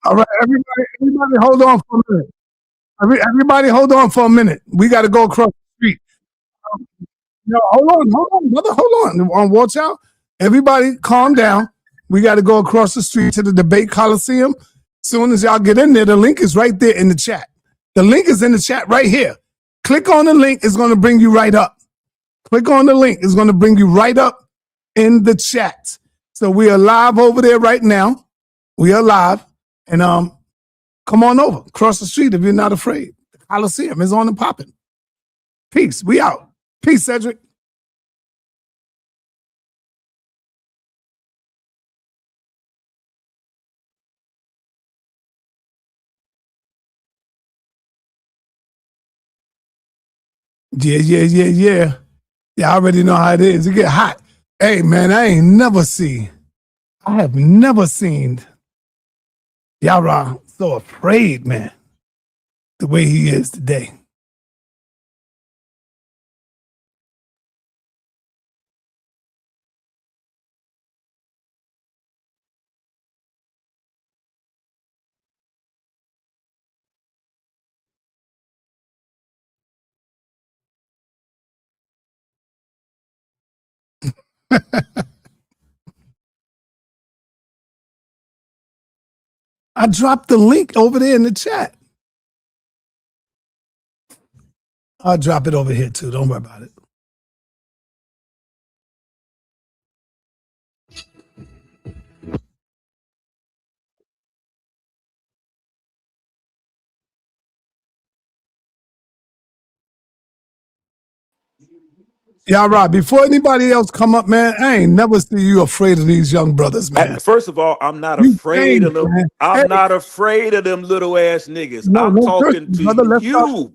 All right, everybody hold on for a minute. Everybody hold on for a minute. We got to go across the street. No, hold on, brother, hold on. Watch out. Everybody calm down. We got to go across the street to the debate coliseum. Soon as y'all get in there, the link is right there in the chat. The link is in the chat right here. Click on the link. It's going to bring you right up. Click on the link. It's going to bring you right up in the chat. So we are live over there right now. We are live. And come on over. Cross the street if you're not afraid. The Coliseum is on and popping. Peace. We out. Peace, Cedric. Yeah. Yeah, I already know how it is. It get hot. Hey, man, I have never seen Yara so afraid, man, the way he is today. I dropped the link over there in the chat. I'll drop it over here too. Don't worry about it. Yeah, right. Before anybody else come up, man, I ain't never see you afraid of these young brothers, man. First of all, I'm not afraid of them. Man. I'm not afraid of them little ass niggas. I'm talking to you.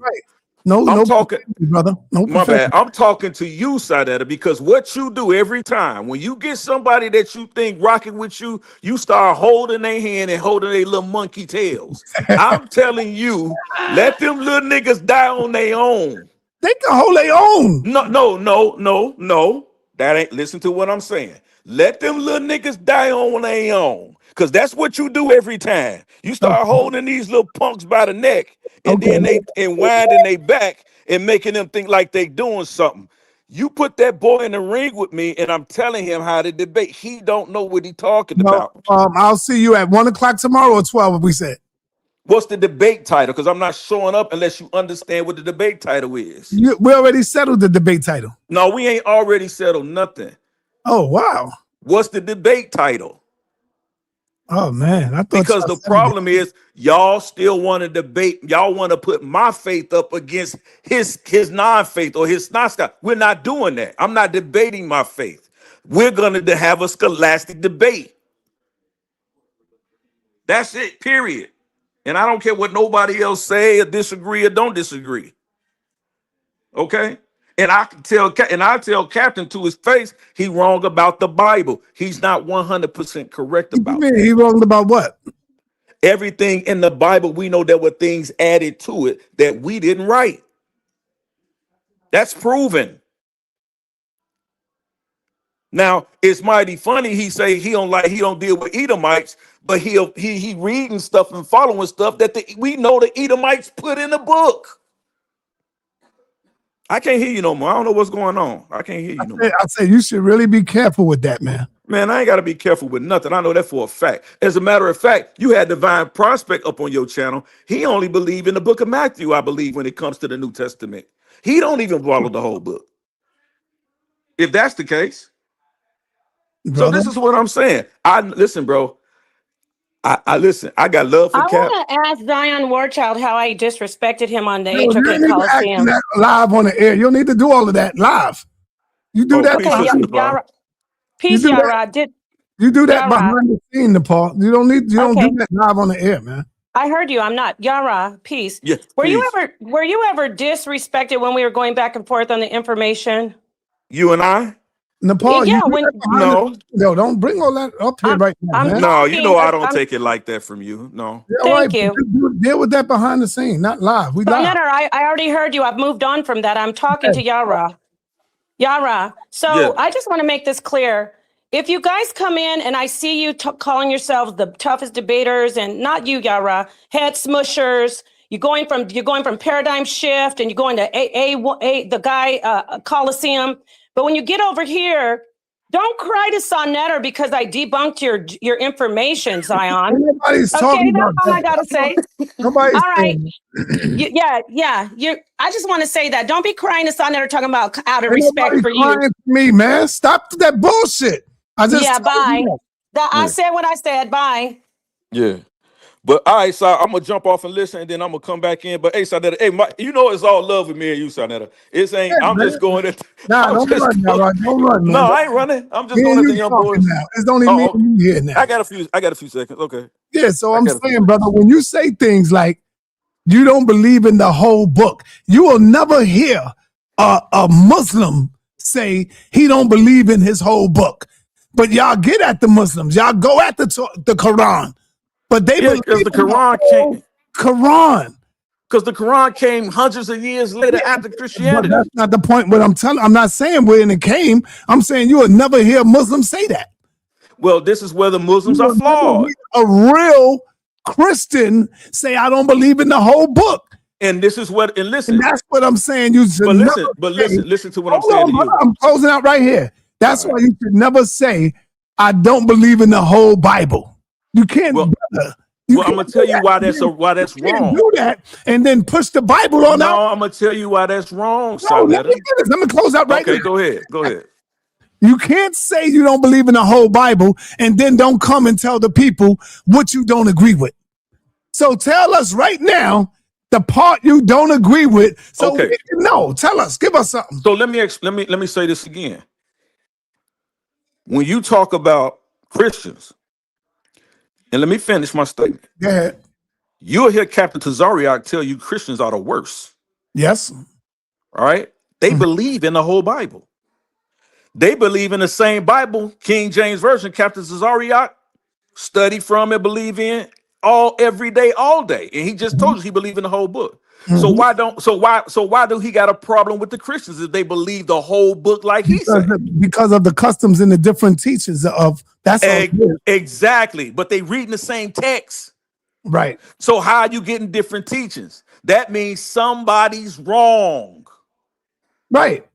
I'm talking, brother. No, my bad. I'm talking to you, Sadetta, because what you do every time when you get somebody that you think rocking with you, you start holding their hand and holding their little monkey tails. I'm telling you, let them little niggas die on their own. They can hold their own. No. That ain't, listen to what I'm saying. Let them little niggas die on their own. Because that's what you do every time. You start holding these little punks by the neck and then they winding their back and making them think like they doing something. You put that boy in the ring with me and I'm telling him how to debate. He don't know what he talking about. I'll see you at 1 o'clock tomorrow or 12, we said. What's the debate title? Because I'm not showing up unless you understand what the debate title is. We already settled the debate title. No, we ain't already settled nothing. Oh, wow. What's the debate title? Oh, man. I thought because the problem is y'all still want to debate. Y'all want to put my faith up against his non-faith or his non-faith. We're not doing that. I'm not debating my faith. We're going to have a scholastic debate. That's it, period. And I don't care what nobody else say or disagree or don't disagree. Okay? And I can tell, and I tell Captain to his face, he wrong about the Bible. He's not 100% correct about it. He wrong about what? Everything in the Bible, we know there were things added to it that we didn't write. That's proven. Now, it's mighty funny. He say he don't deal with Edomites, but he reading stuff and following stuff that we know the Edomites put in the book. I can't hear you no more. I don't know what's going on. I can't hear you no more. I say you should really be careful with that, man. Man, I ain't got to be careful with nothing. I know that for a fact. As a matter of fact, you had Divine Prospect up on your channel. He only believed in the book of Matthew, I believe, when it comes to the New Testament. He don't even follow the whole book. If that's the case. Brother. So this is what I'm saying. Listen, bro. I listen. I got love for Cap. I want to ask Zion Warchild how I disrespected him on the HOK Coliseum. Live on the air. You don't need to do all of that live. You do that. Peace, Yara. You do that behind the scene, Nepal. You don't do that live on the air, man. I heard you. I'm not. Yara, peace. Yes, were you ever disrespected when we were going back and forth on the information? You and I? Nepal, yeah. No, don't bring all that up here right now. Man. No, you know I don't take it like that from you. No. Thank you. Deal with that behind the scene, not live. We live. I already heard you. I've moved on from that. I'm talking to Yara. Yara. So I just want to make this clear. if you guys come in and I see you calling yourselves the toughest debaters, and not you, Yara, head smushers, you're going from paradigm shift, and you're going to the guy Coliseum. But when you get over here, don't cry to Sonetter because I debunked your information, Zion. Nobody's Okay, talking that's about all I that. gotta say. Nobody's All right. saying Yeah. I just want to say that. Don't be crying to Sonetter talking about out of Ain't respect nobody for you. crying for me, man. Stop that bullshit. I just Yeah, told bye. you that. I said what I said. Bye. Yeah. But all right, so I'm gonna jump off and listen, and then I'm gonna come back in. But hey, Sonetta, hey, you know it's all love with me and you, Sonetta. It's ain't. Yeah, I'm man. just going. Nah, don't run now, right? Don't run, man. No, I ain't running. I'm just Me going and at the you young talking boys. now. It's only me Oh, and you here now. I got a few seconds. Okay. Yeah, so I I'm got a few saying, brother, when you say things like you don't believe in the whole book, you will never hear a Muslim say he don't believe in his whole book. But y'all get at the Muslims. Y'all go at the Quran. But they Yeah, believe because the in Quran the whole came. Quran. Because the Quran came hundreds of years later after But Christianity. that's not the point. What I'm not saying when it came. I'm saying you will never hear Muslims say that. Well, this is where the Muslims You are will never flawed. hear a real Christian say, I don't believe in the whole book. And this is what, and listen. And that's what I'm saying. You should listen to what I'm saying to you. I'm closing out right here. That's why you should never say, I don't believe in the whole Bible. You can't. Well, I'm gonna tell you why that's wrong. Do that and then push the Bible on out. No, I'm gonna tell you why that's wrong. No, let me close out right Okay, now. go ahead. You can't say you don't believe in the whole Bible and then don't come and tell the people what you don't agree with. So tell us right now the part you don't agree with. So we can know. Tell us. Give us something. So let me say this again. When you talk about Christians, and let me finish my statement. Go ahead. You'll hear Captain Tazariak tell you Christians are the worst. Yes. All right. They believe in the whole Bible. They believe in the same Bible, King James Version, Captain Tazariak study from and believe in every day, all day. And he just told us he believed in the whole book. So why do he got a problem with the Christians if they believe the whole book like he said? Because of the customs and the different teachings of that's exactly. But they reading the same text. Right. So how are you getting different teachings? That means somebody's wrong. Right.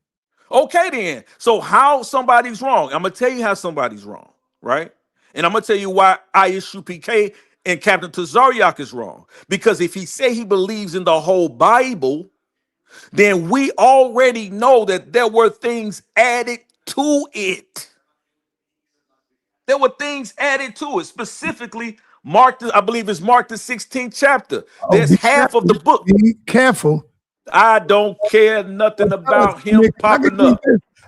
Okay, then. So how somebody's wrong? I'm gonna tell you how somebody's wrong, right? And I'm gonna tell you why ISU PK and Captain Tazariak is wrong. Because if he say he believes in the whole Bible, then we already know that there were things added to it. There were things added to it, specifically I believe it's Mark the 16th chapter. There's half of the book. Be careful. I don't care nothing about him popping up.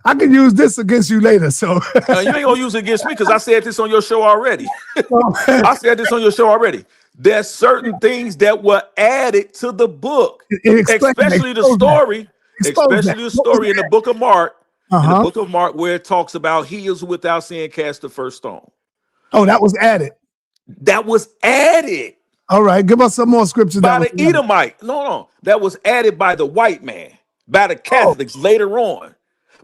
I can use this against you later. So you ain't gonna use it against me because I said this on your show already. I said this on your show already. There's certain things that were added to the book, especially the story in the book of Mark. In the book of Mark, where it talks about he is without sin cast the first stone. Oh, that was added. That was added. All right, give us some more scriptures. By the Edomite. No. That was added by the white man, by the Catholics later on.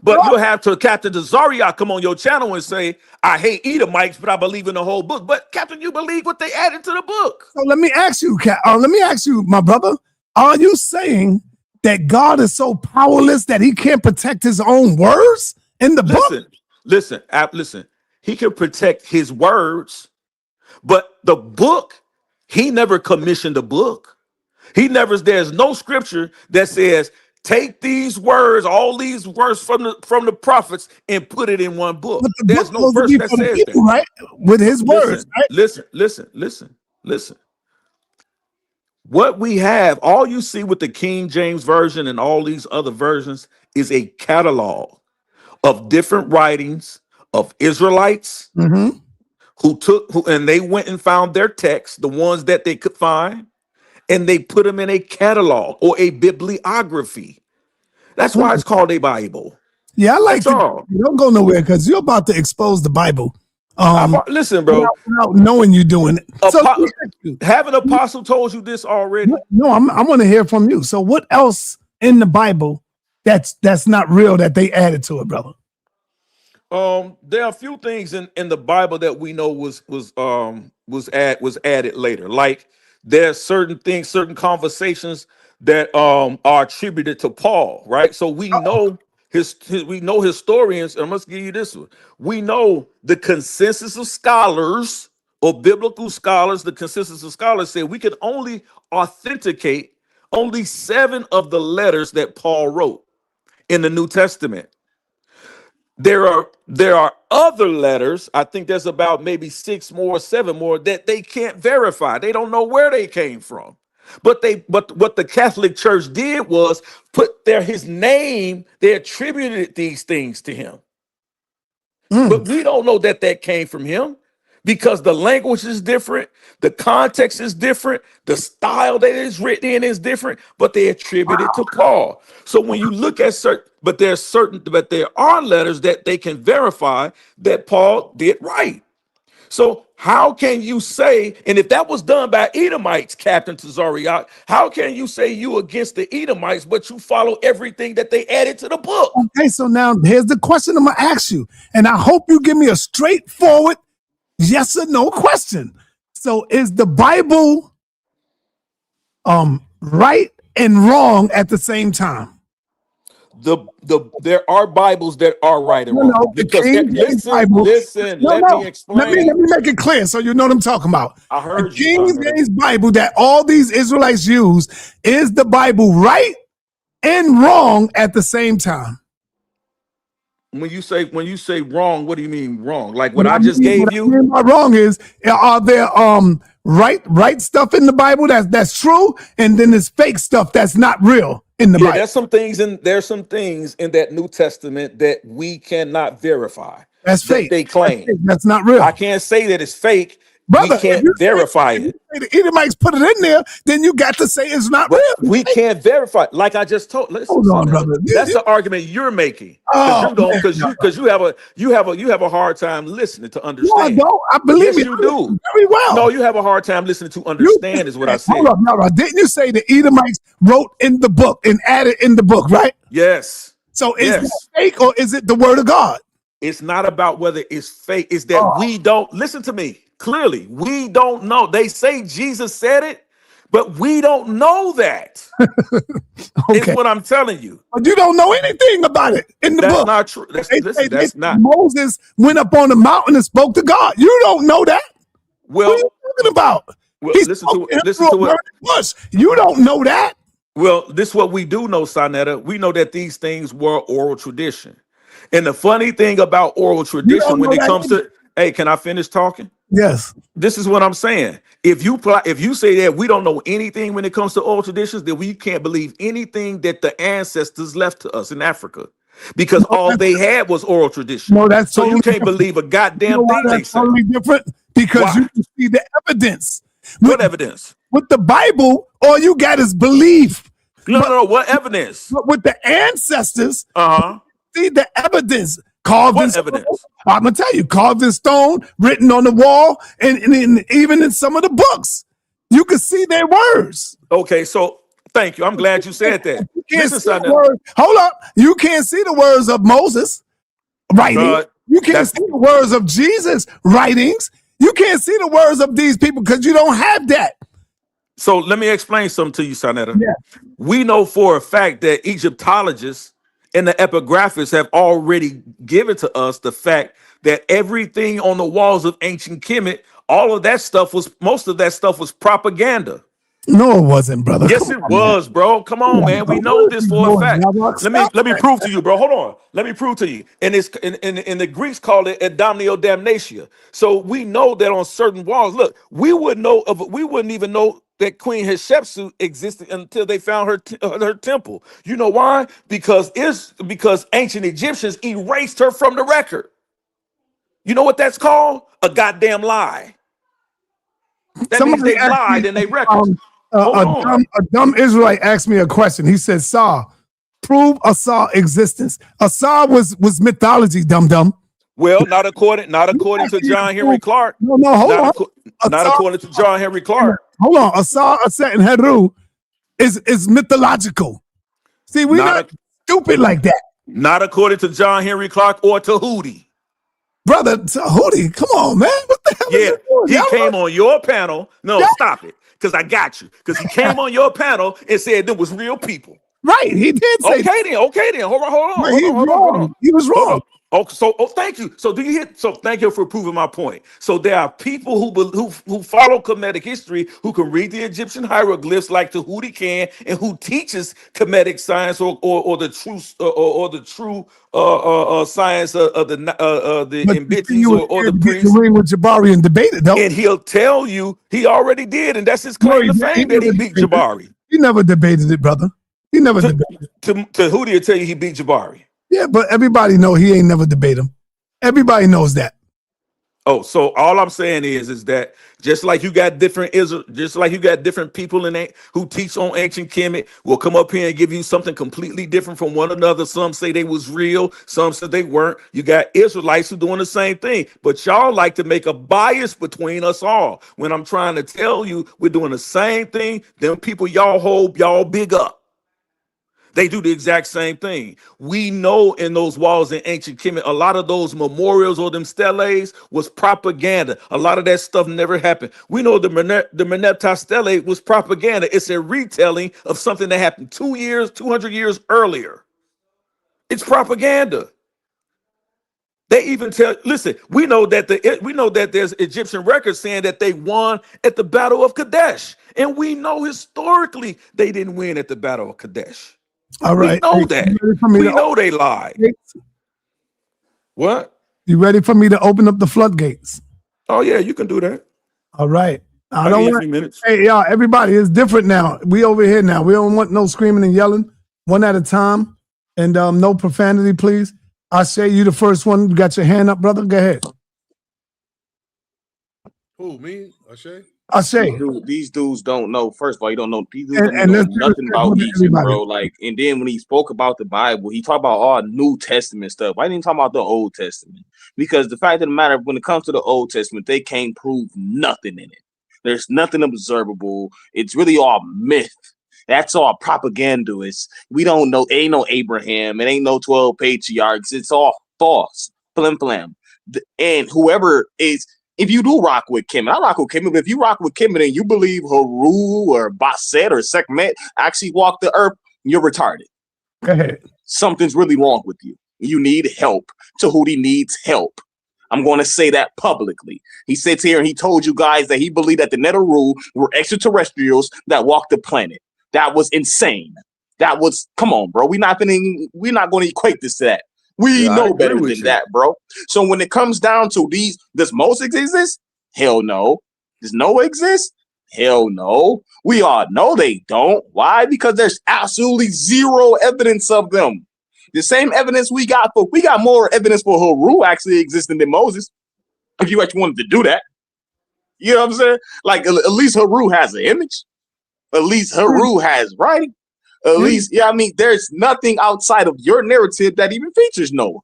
But you'll have to Captain Tazariak come on your channel and say, I hate Edomites, but I believe in the whole book. But Captain, you believe what they added to the book. So let me ask you, my brother, are you saying that God is so powerless that he can't protect his own words in the book? Listen. He can protect his words, but the book, he never commissioned the book. There's no scripture that says, take these words, all these words from the prophets and put it in one book. There's no verse that says that. Right? With his words. Right? Listen. What we have, all you see with the King James Version and all these other versions is a catalog of different writings of Israelites and they went and found their texts, the ones that they could find, and they put them in a catalog or a bibliography. That's why it's called a Bible. Yeah, I like it. You don't go nowhere because you're about to expose the Bible. Listen, bro. Without knowing you're doing it. Haven't Apostle told you this already? No, I want to hear from you. So what else in the Bible that's not real that they added to it, brother? There are a few things in the Bible that we know was added later. Like there's certain things, certain conversations that are attributed to Paul, right? So we know we know historians. I must give you this one. We know the consensus of scholars or biblical scholars. The consensus of scholars say we can only authenticate only 7 of the letters that Paul wrote in the New Testament. There are other letters. I think there's about maybe 6 more, 7 more that they can't verify. They don't know where they came from. But what the Catholic Church did was put there his name. They attributed these things to him. But we don't know that came from him because the language is different, the context is different, the style that it's written in is different, but they attribute it to Paul. So when you look at but there are letters that they can verify that Paul did right. So how can you say, and if that was done by Edomites, Captain Tazariak, how can you say you against the Edomites, but you follow everything that they added to the book? Okay, so now here's the question I'm gonna ask you, and I hope you give me a straightforward yes or no question. So is the Bible right and wrong at the same time? There are Bibles that are right and wrong. Because listen, let me explain. Let me make it clear so you know what I'm talking about. I heard the King James Bible that all these Israelites use, is the Bible right and wrong at the same time? When you say wrong, what do you mean wrong? Like what I just gave you? What I mean by wrong is, are there right stuff in the Bible that's true, and then there's fake stuff that's not real in the Bible? There's some things in that New Testament that we cannot verify. That's fake. They claim that's not real. I can't say that it's fake. Brother, we can't verify it. If the Edomites put it in there, then you got to say it's not real. We can't verify. Like I just told. Listen, hold on, brother. That's the argument you're making. Because you have a hard time listening to understand. No, I believe you do very well. No, you have a hard time listening to understand. Is what I said. Hold up, no, didn't you say the Edomites wrote in the book and added in the book, right? Yes. So is it fake or is it the word of God? It's not about whether it's fake. It's that we don't listen to me. Clearly, we don't know. They say Jesus said it, but we don't know that. It's what I'm telling you. But you don't know anything about it in the book. That's not true. That's not. Moses went up on the mountain and spoke to God. You don't know that. Well, what are you talking about? Well, listen to it. You don't know that. Well, this is what we do know, Sonetta. We know that these things were oral tradition. And the funny thing about oral tradition when it comes to, hey, can I finish talking? Yes. This is what I'm saying. If you say that we don't know anything when it comes to oral traditions, then we can't believe anything that the ancestors left to us in Africa, because all they had was oral tradition. No, that's so you can't believe a goddamn thing they say. Totally different, because you can see the evidence. What evidence? With the Bible, all you got is belief. No. What evidence? But with the ancestors, see the evidence. What evidence? I'm gonna tell you, carved in stone, written on the wall, and even in some of the books, you can see their words. Okay, so thank you. I'm glad you said that. Hold up, you can't see the words of Moses writing. You can't see the words of Jesus writings. You can't see the words of these people because you don't have that. So let me explain something to you, Sonetta. Yeah. We know for a fact that Egyptologists and the epigraphists have already given to us the fact that everything on the walls of ancient Kemet, most of that stuff was propaganda. No, it wasn't, brother. Yes, it was, bro. Come on, man. We know this for a fact. Let me prove to you, bro. Hold on. Let me prove to you. And it's in the Greeks call it Adamnio Damnatia. So we know that on certain walls. Look, we wouldn't even know that Queen Hatshepsut existed until they found her temple. You know why? Because ancient Egyptians erased her from the record. You know what that's called? A goddamn lie. That means they lied in their record. A dumb Israelite asked me a question. He said, "Saw, prove Asar existence." Asar was mythology, dum-dum. Well, not according to John Henry Clark. No, hold on. Not according to John Henry Clark. Hold on. Asar, Aset, and Heru is mythological. See, we're not stupid like that. Not according to John Henry Clark or Tahuti. Brother Hootie, come on, man. What the hell is Yeah, this doing? he Y'all came on your panel. No, Yeah. stop it, because I got you. Because he came on your panel and said there was real people. Right, he did say that. Okay then. Hold on, hold on, But hold he's on, hold on, hold on. wrong. He was Hold on. wrong. Thank you. So do you hear? So thank you for proving my point. So there are people who follow Kemetic history who can read the Egyptian hieroglyphs like Tahuti can, and who teaches Kemetic science or the true or the true science of the But you see, Imbitis you was or the scared to get in priests. the ring with Jabari and debate it, though. And he'll tell you he already did, and that's his No, claim to he fame that he never beat debated it. Jabari. He never debated it, brother. He never debated it. To Hootie will tell you he beat Jabari. Yeah, but everybody know he ain't never debate him. Everybody knows that. Oh, so all I'm saying is that just like you got different just like you got different people who teach on ancient Kemet will come up here and give you something completely different from one another. Some say they was real, some said they weren't. You got Israelites who doing the same thing, but y'all like to make a bias between us all. When I'm trying to tell you we're doing the same thing, them people y'all hold y'all big up. They do the exact same thing. We know in those walls in ancient Kemet, a lot of those memorials or them steles was propaganda. A lot of that stuff never happened. We know the Merneptah stele was propaganda. It's a retelling of something that happened 200 years earlier. It's propaganda. They even listen, we know that there's Egyptian records saying that they won at the Battle of Kadesh. And we know historically they didn't win at the Battle of Kadesh. All We right. know Hey, that. you ready for me We to know they lied. What? You ready for me to open up the floodgates? Oh yeah, you can do that. All right. I I'll don't give you a want. few minutes. Hey, y'all, everybody, it's different now. We over here now. We don't want no screaming and yelling. One at a time, and no profanity, please. I say you the first one. You got your hand up, brother. Go ahead. Who, me? Ashay? I say, These dudes don't know. First of all, you don't know. These dudes and, don't and know let's nothing about Egypt, everybody. bro. Like, and then when he spoke about the Bible, he talked about all New Testament stuff. I didn't talk about the Old Testament because the fact of the matter, when it comes to the Old Testament, they can't prove nothing in it. There's nothing observable. It's really all myth. That's all propaganda. We don't know. Ain't no Abraham. It ain't no 12 patriarchs. It's all false. Flim flam. And whoever is. If you do rock with Kemet, I rock with Kemet, but if you rock with Kemet and you believe Haru or Basset or Sekhmet actually walked the earth, you're retarded. Go ahead. Something's really wrong with you. You need help. Tahuti needs help. I'm going to say that publicly. He sits here and he told you guys that he believed that the Neteru were extraterrestrials that walked the planet. That was insane. That was, come on, bro. We're not going to equate this to that. We know better than that, bro. So when it comes down to these, does Moses exist? Hell no. Does Noah exist? Hell no. We all know they don't. Why? Because there's absolutely zero evidence of them. The same evidence we got more evidence for Haru actually existing than Moses. If you actually wanted to do that. You know what I'm saying? Like, at least Haru has an image. At least Haru has writing. At least, yeah, I mean, there's nothing outside of your narrative that even features Noah.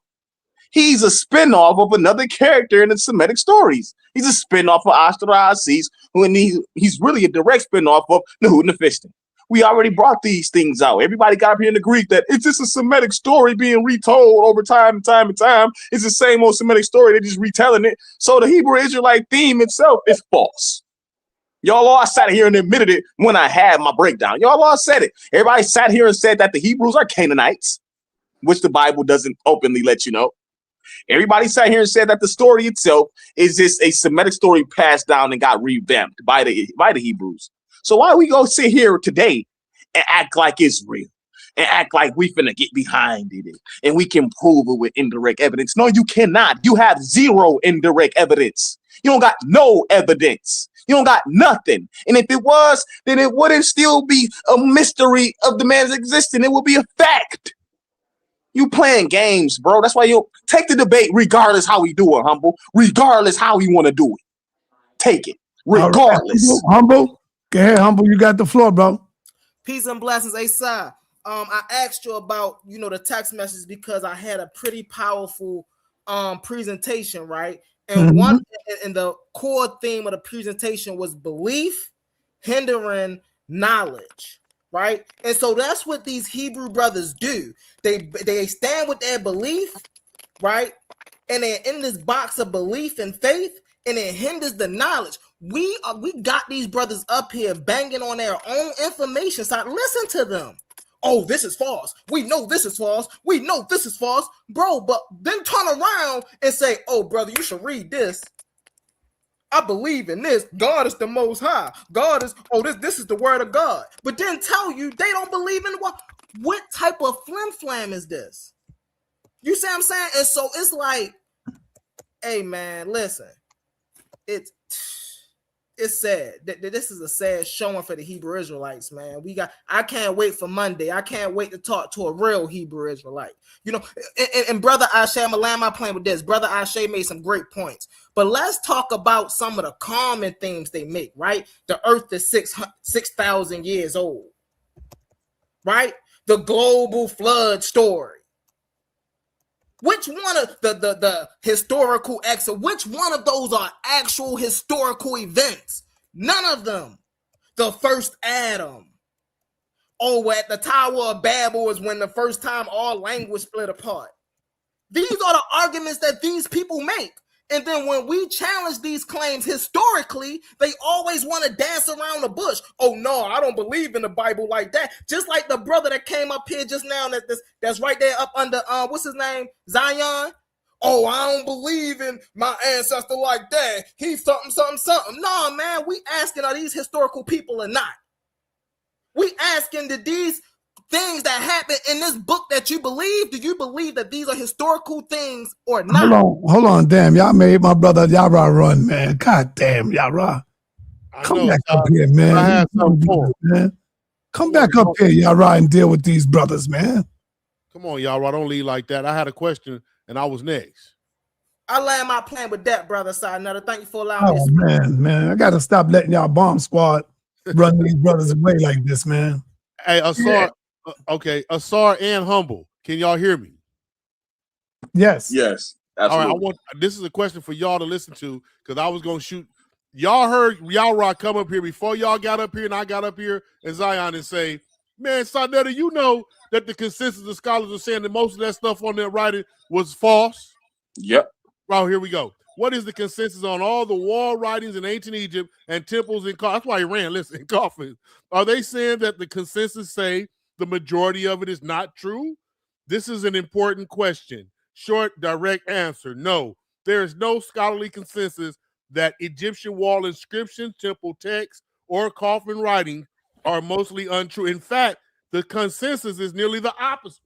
He's a spinoff of another character in the Semitic stories. He's a spinoff of Ashtarazis, and he's really a direct spinoff of Nahud Nephishtim. We already brought these things out. Everybody got up here in the Greek that it's just a Semitic story being retold over time and time and time. It's the same old Semitic story. They're just retelling it. So the Hebrew Israelite theme itself is false. Y'all all sat here and admitted it when I had my breakdown. Y'all all said it. Everybody sat here and said that the Hebrews are Canaanites, which the Bible doesn't openly let you know. Everybody sat here and said that the story itself is just a Semitic story passed down and got revamped by the Hebrews. So why we go sit here today and act like it's real and act like we finna get behind it and we can prove it with indirect evidence? No, you cannot. You have zero indirect evidence. You don't got no evidence. You don't got nothing. And if it was, then it wouldn't still be a mystery of the man's existence. It would be a fact. You playing games, bro. That's why you take the debate regardless how we do it, Humble. Regardless how we want to do it. Take it. Regardless. Right. Humble. Go ahead, Humble. You got the floor, bro. Peace and blessings, Asai. I asked you about, the text message because I had a pretty powerful presentation, right? And the core theme of the presentation was belief hindering knowledge, right? And so that's what these Hebrew brothers do. They stand with their belief, right? and then in this box of belief and faith, and it hinders the knowledge. We got these brothers up here banging on their own information side. Listen to them. Oh, this is false. We know this is false. We know this is false, bro. But then turn around and say, "Oh, brother, you should read this. I believe in this. God is the Most High. God is, this is the word of God." But then tell you they don't believe in what? What type of flim flam is this? You see what I'm saying? And so it's like, hey man, listen, it's sad. This is a sad showing for the Hebrew Israelites, man. I can't wait for Monday. I can't wait to talk to a real Hebrew Israelite. You know, and Brother Ashe, I'm gonna land my plane with this. Brother Ashe made some great points. But let's talk about some of the common themes they make, right? The earth is 6,000 years old, right? The global flood story. Which one of the historical which one of those are actual historical events? None of them. The first Adam. Oh, at the Tower of Babel is when the first time all language split apart. These are the arguments that these people make. And then when we challenge these claims historically, they always want to dance around the bush. Oh no, I don't believe in the Bible like that. Just like the brother that came up here just now that's right there up under what's his name? Zion. Oh, I don't believe in my ancestor like that. He's something. No, man, we asking, are these historical people or not? We asking, did these things that happen in this book that you believe, do you believe that these are historical things or not? Hold on, damn, y'all made my brother Yara run, man. God damn, Yara. Come back up here, man. I had something for him. Man. Come back up here, Yara, and deal with these brothers, man. Come on, Yara, don't leave like that. I had a question, and I was next. I land my plan with that, brother. Another thank you for allowing me. Oh, man, I got to stop letting y'all bomb squad run these brothers away like this, man. Hey, Asar, okay, Asar and Humble, can y'all hear me? Yes. Yes, absolutely. All right, this is a question for y'all to listen to, because I was going to shoot. Y'all heard Yara come up here before y'all got up here, and I got up here and Zion and say, man, Sarnetta, you know that the consensus of scholars are saying that most of that stuff on their writing was false? Yep. Right, here we go. What is the consensus on all the wall writings in ancient Egypt and temples in coffins? That's why he ran, listen, in coffins. Are they saying that the consensus say the majority of it is not true? This is an important question. Short, direct answer, no. There is no scholarly consensus that Egyptian wall inscriptions, temple texts, or coffin writings are mostly untrue. In fact, the consensus is nearly the opposite.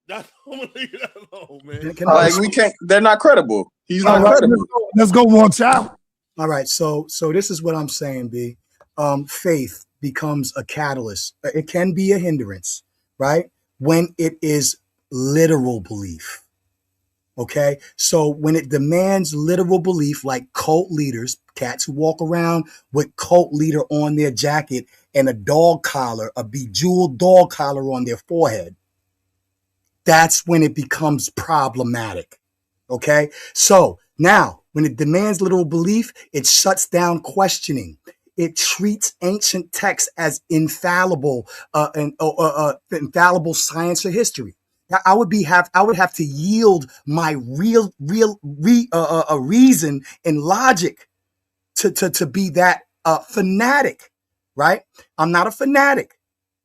I'm gonna leave that alone, man. Like we can't. They're not credible. He's not credible. Let's go watch out. All right, so this is what I'm saying, B. Faith becomes a catalyst. It can be a hindrance, right? When it is literal belief. Okay, so when it demands literal belief, like cult leaders, cats who walk around with cult leader on their jacket and a dog collar, a bejeweled dog collar on their forehead, that's when it becomes problematic. Okay, so now when it demands literal belief, it shuts down questioning. It treats ancient texts as infallible, infallible science or history. I would have to yield my real reason and logic to be that fanatic, right? I'm not a fanatic.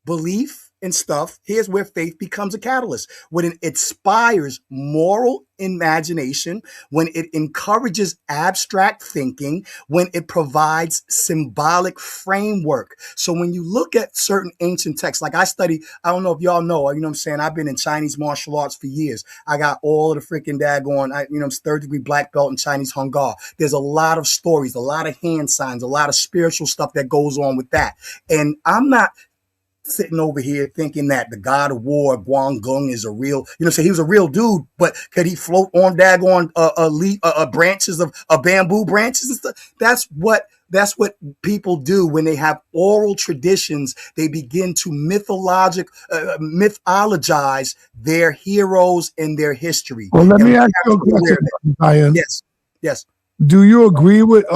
Belief and stuff, here's where faith becomes a catalyst. When it inspires moral imagination, when it encourages abstract thinking, when it provides symbolic framework. So when you look at certain ancient texts, like I study, I don't know if y'all know, you know what I'm saying? I've been in Chinese martial arts for years. I got all of the freaking daggone, I'm third degree black belt in Chinese Hung Gar. There's a lot of stories, a lot of hand signs, a lot of spiritual stuff that goes on with that. And I'm not sitting over here thinking that the god of war, Guanggung, is a real, so he was a real dude, but could he float on daggone branches of bamboo branches and stuff? That's what people do when they have oral traditions. They begin to mythologize their heroes and their history. Well, let me ask you a question, Ryan. Yes. Do you agree with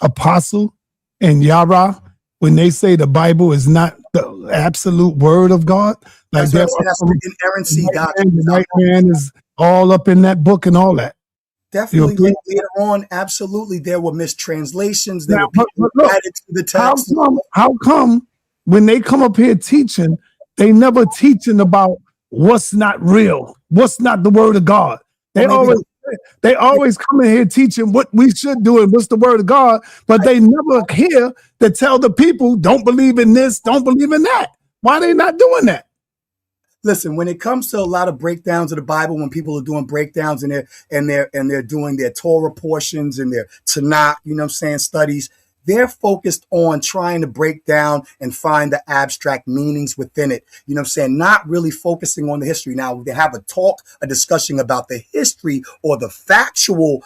Apostle and Yara when they say the Bible is not the absolute word of God? Like That's what I'm saying. That's the inerrancy doctrine. The white man is all up in that book and all that. Definitely later on, absolutely, there were mistranslations. There were people who added to the text. How come when they come up here teaching, they never teaching about what's not real, what's not the word of God? They always come in here teaching what we should do and what's the word of God, but they never hear to tell the people, don't believe in this, don't believe in that. Why are they not doing that? Listen, when it comes to a lot of breakdowns of the Bible, when people are doing breakdowns and they're doing their Torah portions and their Tanakh, you know what I'm saying, studies, they're focused on trying to break down and find the abstract meanings within it. You know what I'm saying? Not really focusing on the history. Now, they have a discussion about the history or the factual,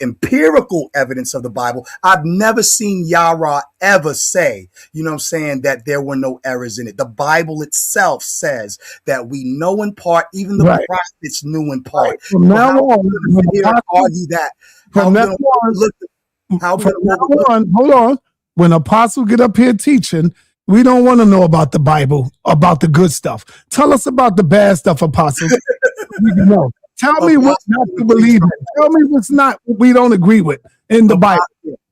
empirical evidence of the Bible. I've never seen Yara ever say, you know what I'm saying, that there were no errors in it. The Bible itself says that we know in part, even the prophets knew in part. From now on, argue that. Hold on. When apostle get up here teaching, we don't want to know about the Bible, about the good stuff. Tell us about the bad stuff, apostle. We can know. Tell me what's not to believe in. Tell me what's not what we don't agree with in the Bible.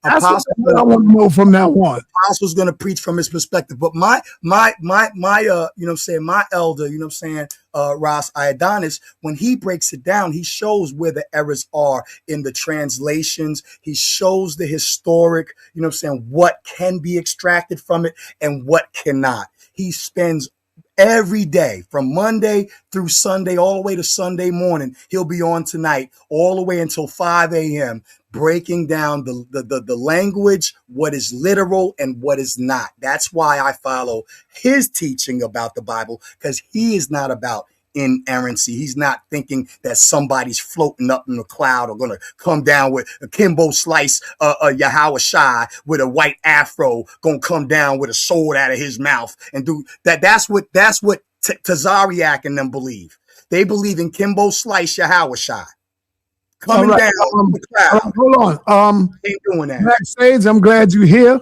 That's what I want to know from now on. Apostle's going to preach from his perspective, but my you know what I'm saying, my elder, you know what I'm saying, Ras Iodonis, when he breaks it down, he shows where the errors are in the translations. He shows the historic, you know what I'm saying, what can be extracted from it and what cannot. He spends every day from Monday through Sunday, all the way to Sunday morning. He'll be on tonight all the way until 5 a.m. breaking down the language, what is literal and what is not. That's why I follow his teaching about the Bible, because he is not about inerrancy. He's not thinking that somebody's floating up in the cloud or going to come down with a Kimbo Slice, Yahweh Shai with a white afro, going to come down with a sword out of his mouth and do that. That's what Tazariak and them believe. They believe in Kimbo Slice, Yahweh Shai. Coming down the crowd. Hold on. Ain't doing that. Black Sage, I'm glad you're here,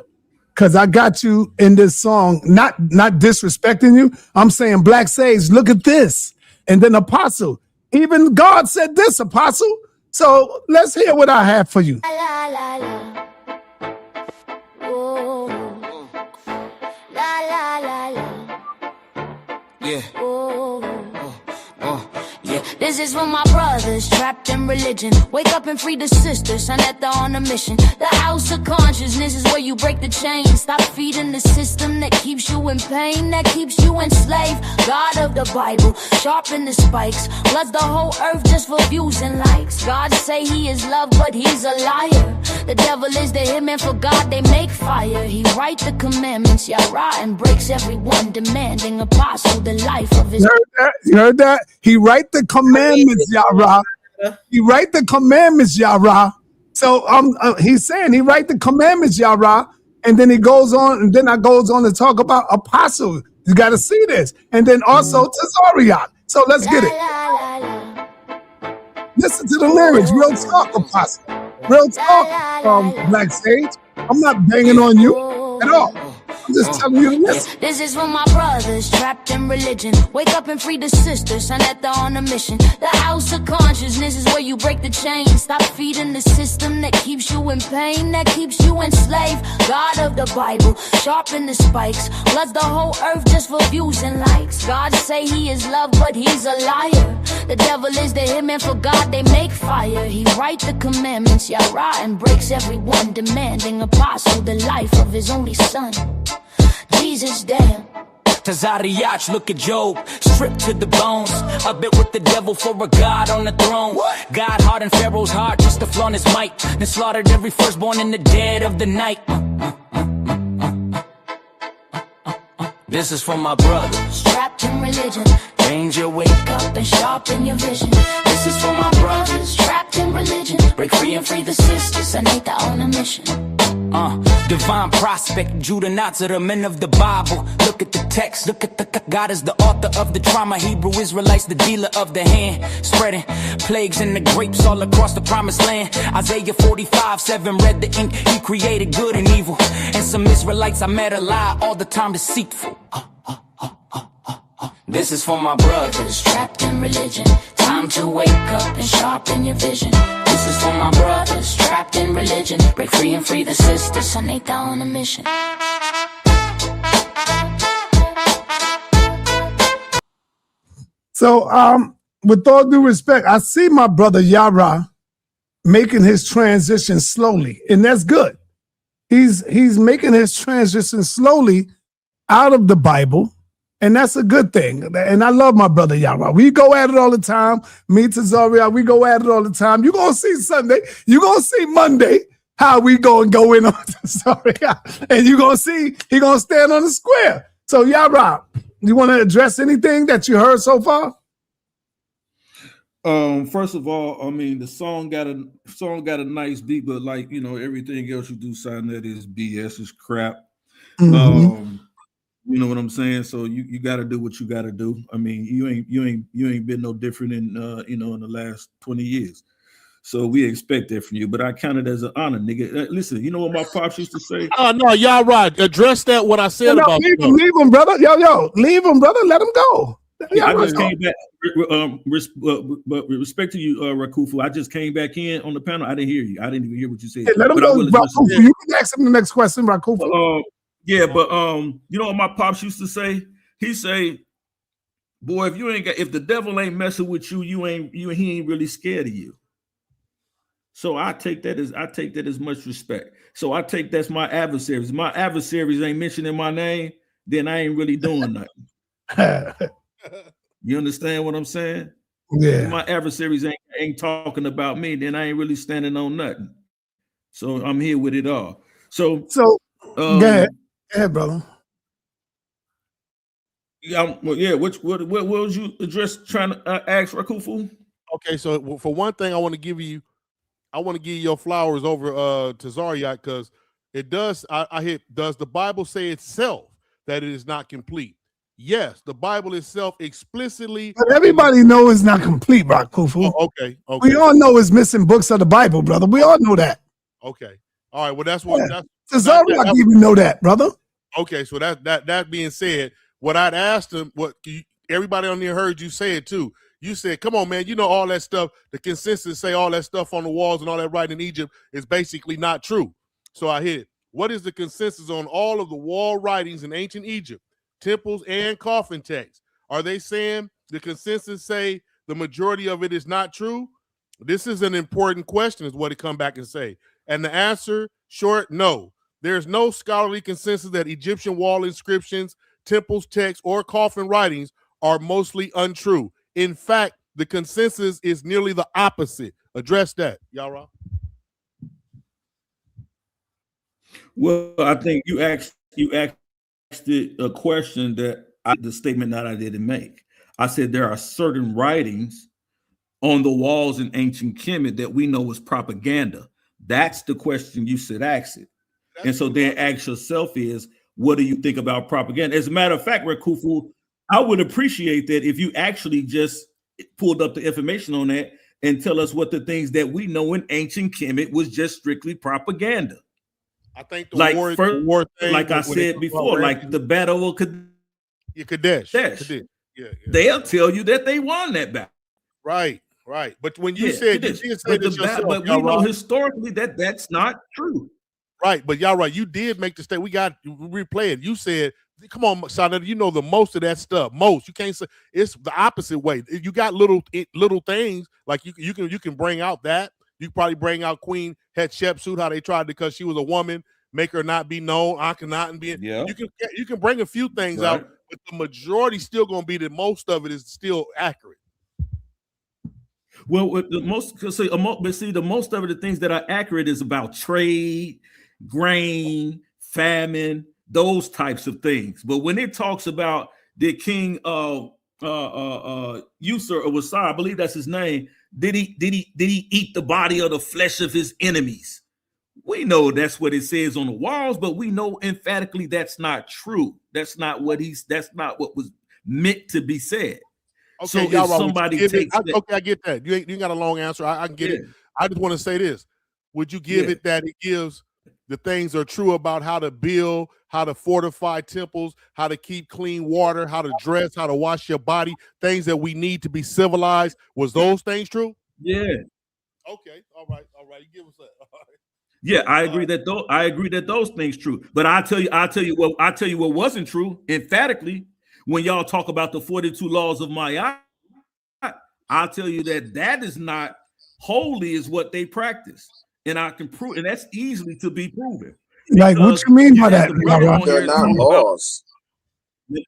because I got you in this song, not disrespecting you. I'm saying, Black Sage, look at this. And then Apostle, even God said this, Apostle. So let's hear what I have for you. La, la, la. Oh. La, la, la, la. Yeah. Oh. Yeah. This is for my brothers trapped in religion. Wake up and free the sisters, and that they're on a mission. The house of consciousness is where you break the chain. Stop feeding the system that keeps you in pain, that keeps you enslaved. God of the Bible, sharpen the spikes. Bloods the whole earth just for views and likes. God say he is love, but he's a liar. The devil is the hitman, for God they make fire. He write the commandments, Yahweh, and breaks everyone, demanding apostle the life of his. You heard that? He write the commandments, Yahweh. He write the commandments, Yahweh. So he's saying he write the commandments, Yahweh, and then he goes on, and then I goes on to talk about apostle. You got to see this, and then also Tazariak. So let's get it. Listen to the lyrics, real talk, apostle. Real talk, Black Sage. I'm not banging on you at all. I'm just telling you to listen. This is for my brothers trapped in religion. Wake up and free the sisters, and that they're on a mission. The house of consciousness is where you break the chain. Stop feeding the system that keeps you in pain, that keeps you enslaved. God of the Bible, sharpen the spikes. Bloods the whole earth just for views and likes. God say he is love, but he's a liar. The devil is the hitman, for God they make fire. He write the commandments, Yahweh, and breaks everyone, demanding apostle the life of his only son. Jesus, damn. Tazariach, look at Job, stripped to the bones. A bit with the devil for a God on the throne. God hardened Pharaoh's heart just to flaunt his might, then slaughtered every firstborn in the dead of the night. This is for my brothers trapped in religion. Danger, wake up and sharpen your vision. This is for my brothers trapped in religion. Break free and free the sisters, and ain't on a mission. Divine prospect, Judah not to the men of the Bible. Look at the text, look at the God is the author of the trauma. Hebrew Israelites, the dealer of the hand, spreading plagues in the grapes all across the promised land. Isaiah 45:7 read the ink. He created good and evil, and some Israelites I met a lie all the time deceitful. This is for my brothers trapped in religion. Time to wake up and sharpen your vision. This is for my brothers trapped in religion. Break free and free the sisters, son, they down on a mission. So, with all due respect, I see my brother Yara making his transition slowly, and that's good. He's making his transition slowly out of the Bible, and that's a good thing. And I love my brother Yara. We go at it all the time. Me to Zaria, we go at it all the time. You're gonna see Sunday, you're gonna see Monday how we go in on Zaria, and you're gonna see he gonna stand on the square. So Yara, you want to address anything that you heard so far? First of all, I mean the song got a nice beat, but like everything else you do, sign that is BS, is crap. Mm-hmm. You know what I'm saying? So you got to do what you got to do. I mean, you ain't been no different in in the last 20 years. So we expect that from you. But I count it as an honor, nigga. Listen, you know what my pops used to say? No, y'all right. Address that. What I said about leave him, brother. Yo, leave him, brother. Let him go. Yeah, I just came back. But with respect to you, Rakufu, I just came back in on the panel. I didn't hear you. I didn't even hear what you said. Hey, let him go, Rakufu. You can ask him the next question, Rakufu. Yeah, but you know what my pops used to say? He say, "Boy, if the devil ain't messing with you, he ain't really scared of you." So I take that as much respect. So I take that's my adversaries. My adversaries ain't mentioning my name, then I ain't really doing nothing. You understand what I'm saying? Yeah. If my adversaries ain't talking about me, then I ain't really standing on nothing. So I'm here with it all. So go ahead, brother. Yeah, what was you trying to ask Rakufu? Okay, so for one thing, I want to give you your flowers over to Zaryat, because it does. Does the Bible say itself that it is not complete? Yes, the Bible itself explicitly. But everybody knows it's not complete, Rakufu. Okay. We all know it's missing books of the Bible, brother. We all know that. Okay. All right. Well, that's what. Yeah. Zaryat even know that, brother. Okay, so that being said, what I'd asked him, everybody on there heard you say it too. You said, "Come on, man, you know all that stuff. The consensus say all that stuff on the walls and all that writing in Egypt is basically not true." So I hit it. What is the consensus on all of the wall writings in ancient Egypt, temples and coffin texts? Are they saying the consensus say the majority of it is not true? This is an important question, is what it come back and say. And the answer, short, no. There's no scholarly consensus that Egyptian wall inscriptions, temples, texts, or coffin writings are mostly untrue. In fact, the consensus is nearly the opposite. Address that, Yara. Well, I think you asked a question the statement that I didn't make. I said there are certain writings on the walls in ancient Kemet that we know is propaganda. That's the question you should ask it. And so then ask yourself is, what do you think about propaganda? As a matter of fact, Rakufu, I would appreciate that if you actually just pulled up the information on that and tell us what the things that we know in ancient Kemet was just strictly propaganda. I think the war thing, like I said before, like the battle of Kadesh. Yeah. They'll tell you that they won that battle. Right. But when you said you did say this yourself, but we know historically that that's not true. Right, but y'all right. You did make the statement. We got replay it. You said, "Come on, Sana, you know the most of that stuff. Most you can't say it's the opposite way. You got little things like you can bring out that. You probably bring out Queen Hatshepsut, how they tried because she was a woman, make her not be known, Akhenaten being. Yeah. You can bring a few things out, but the majority still gonna be that most of it is still accurate. Well, the most the most of the things that are accurate is about trade, grain, famine, those types of things. But when it talks about the king of User or Wasar, I believe that's his name, did he eat the body of the flesh of his enemies? We know that's what it says on the walls, but we know emphatically that's not true. That's not what was meant to be said. Okay, so if somebody takes I get that. You ain't got a long answer. I can get it. I just want to say this. Would you give it that it gives the things are true about how to build, how to fortify temples, how to keep clean water, how to dress, how to wash your body, things that we need to be civilized. Was those things true? Yeah. Okay. All right. You give us that. All right. Yeah, I agree that those things true. But I'll tell you what wasn't true emphatically when y'all talk about the 42 laws of Ma'at. I'll tell you that is not holy is what they practice. And I can prove, and that's easily to be proven. Like, what you mean by that? They're not laws.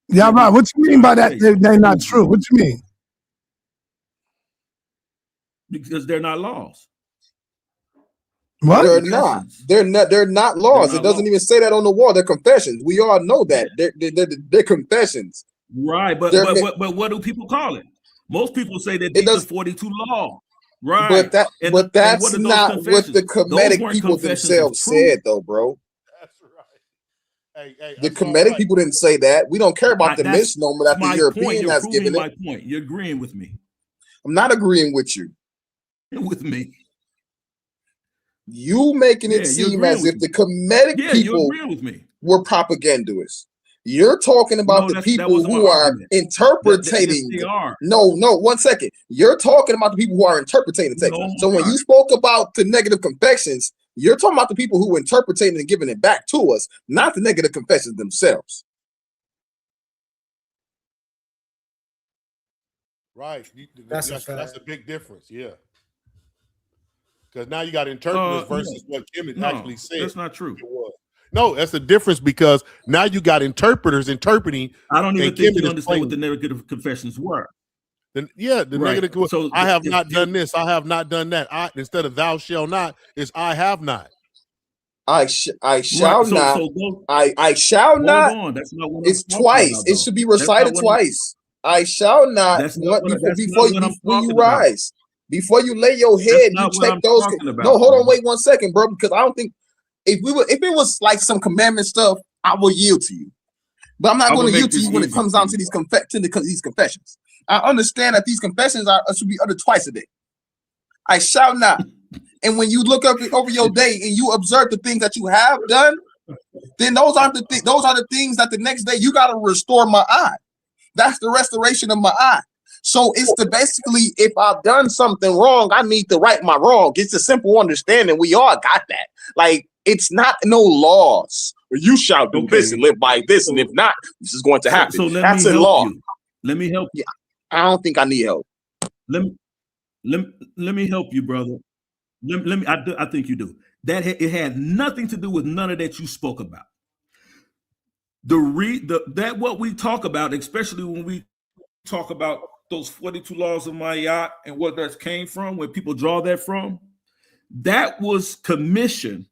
Yeah, right. What you mean by that? They're not true. What you mean? Because they're not laws. What? They're not. They're not laws. It doesn't even say that on the wall. They're confessions. We all know that. They're confessions. Right, but what do people call it? Most people say that these are 42 laws. Right. But that's not what the Kemetic people themselves said, though, bro. That's right. Hey, the Kemetic people didn't say that. We don't care about the misnomer that the European has given it. My point. You're agreeing with me. I'm not agreeing with you. With me. You making it seem as if the Kemetic people were propagandists. You're talking about the people who are interpreting. No, 1 second. You're talking about the people who are interpreting the text. So when you spoke about the negative confessions, you're talking about the people who are interpreting and giving it back to us, not the negative confessions themselves. Right. That's a big difference. Yeah. Because now you got interpreters versus what Kemet actually said. That's not true. No, that's the difference because now you got interpreters interpreting. I don't even think you understand what the negative confessions were. The negative. So I have not done this. I have not done that. Instead of thou shall not, is I have not. I shall not. I shall not. That's not what it's twice. It should be recited twice. I shall not. Before you rise. Before you lay your head, you check those. No, hold on, wait 1 second, bro, because I don't think if it was like some commandment stuff, I will yield to you. But I'm not going to yield to you when it comes down to these confessions. I understand that these confessions should be uttered twice a day. I shall not. And when you look up over your day and you observe the things that you have done, then those are the things that the next day you got to restore my eye. That's the restoration of my eye. So it's basically, if I've done something wrong, I need to right my wrong. It's a simple understanding. We all got that. Like, it's not no laws. You shall do this and live by this, and if not, this is going to happen. So that's a law. Let me help you. I don't think I need help. Let me help you, brother. I think you do. It had nothing to do with none of that you spoke about. That what we talk about, especially when we talk about those 42 laws of Ma'at and what that came from, where people draw that from, that was commissioned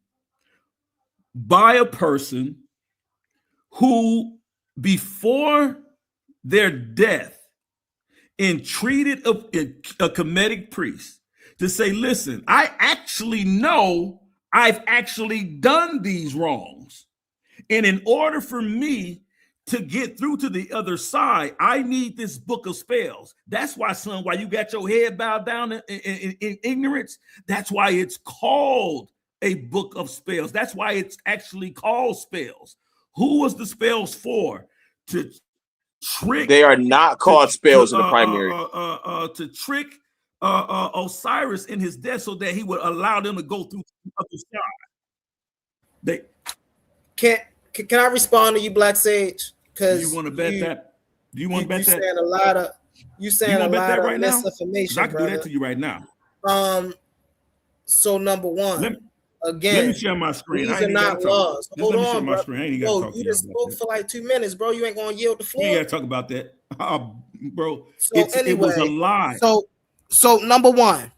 by a person who, before their death, entreated a Kemetic priest to say, listen, I actually know I've actually done these wrongs. And in order for me to get through to the other side, I need this book of spells. That's why, son, why you got your head bowed down in ignorance, that's why it's called a book of spells. That's why it's actually called spells. Who was the spells for? To trick. They are not called spells in the primary. To trick Osiris in his death so that he would allow them to go through the other side. Can I respond to you, Black Sage? Because you want to bet that? Do you want to bet that? Saying a lot of misinformation. I can do that to you right now. So number one, let me share my screen. These are not laws. Hold on, bro. You just spoke for like 2 minutes, bro. You ain't gonna yield the floor. You ain't gotta talk about that, bro. It was a lie. So number one,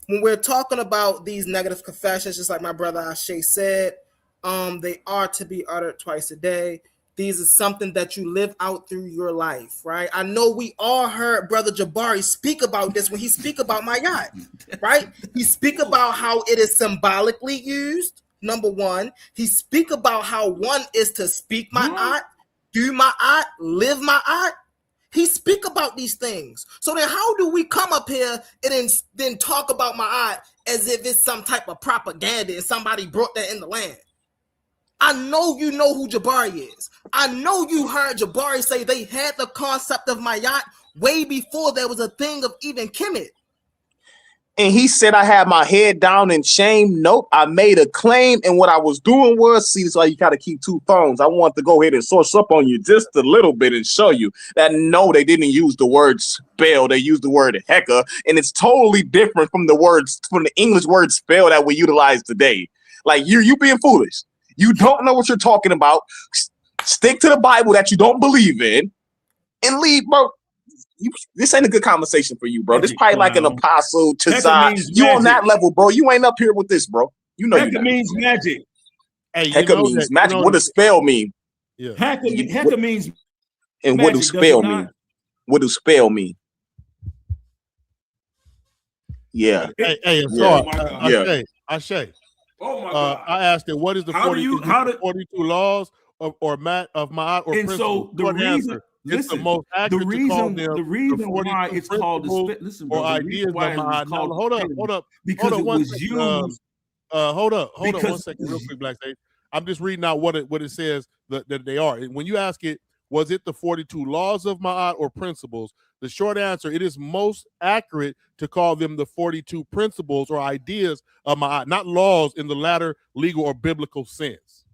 when we're talking about these negative confessions, just like my brother Ashe said, they are to be uttered twice a day. These are something that you live out through your life, right? I know we all heard Brother Jabari speak about this when he speak about Ma'at, right? He speak about how it is symbolically used, number one. He speak about how one is to speak Ma'at, do Ma'at, live Ma'at. He speak about these things. So then how do we come up here and then talk about Ma'at as if it's some type of propaganda and somebody brought that in the land. I know you know who Jabari is. I know you heard Jabari say they had the concept of Mayat way before there was a thing of even Kemet. And he said I had my head down in shame. Nope, I made a claim, and what I was doing was, see, that's why you gotta keep two phones. I want to go ahead and source up on you just a little bit and show you that no, they didn't use the word spell, they used the word heka, and it's totally different from the English word spell that we utilize today. Like you being foolish. You don't know what you're talking about. Stick to the Bible that you don't believe in, and leave, bro. This ain't a good conversation for you, bro. This probably like an apostle to you on that level, bro. You ain't up here with this, bro. You know Heka means magic. Hey, Heka means magic. What does spell mean? Yeah. Heka means and magic, what does spell mean? What does spell mean? Yeah. Hey, yeah. Ashay. Oh my God. I asked it, what is the 42 laws of Ma'at or principles? So the reason, it's the most accurate to call them the reason why it's called or ideas of Ma'at. Now, hold up. Because hold it was used. Hold up 1 second, real quick, Black Sage. I'm just reading out what it says that they are. When you ask it, was it the 42 laws of Ma'at or principles? The short answer, it is most accurate to call them the 42 principles or ideas of Ma'at, not laws in the latter legal or biblical sense.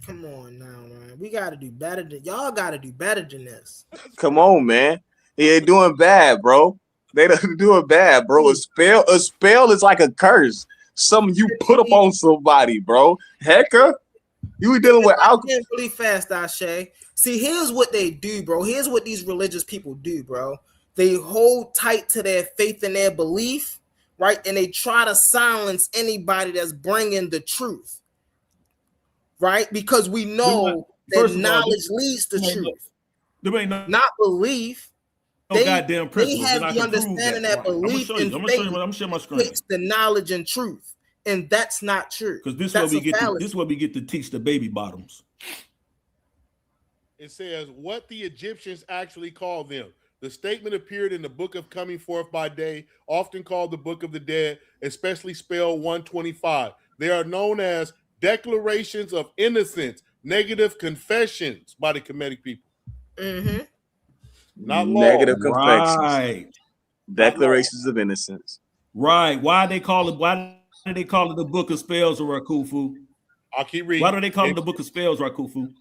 Come on now, man. We got to do better than y'all. Got to do better than this. Come on, man. They're doing bad, bro. They're doing bad, bro. A spell is like a curse. Something you put up on somebody, bro. Heka, you were dealing with alcohol. Really fast, Ashay. See, here's what they do, bro. Here's what these religious people do, bro. They hold tight to their faith and their belief, right? And they try to silence anybody that's bringing the truth. Right, because we know that knowledge leads to truth, not belief. No goddamn they have the understanding that belief and faith fits the knowledge and truth, and that's not true. Because this is what we get to teach the baby bottoms. It says what the Egyptians actually called them. The statement appeared in the Book of Coming Forth by Day, often called the Book of the Dead, especially spelled 125. They are known as declarations of innocence, negative confessions by the Kemetic people. Mm-hmm. Not negative confessions. Right. Declarations of innocence. Right. Why do they call it the Book of Spells, or Rakufu? I'll keep reading. Why do they call it the Book of Spells, Rakufu?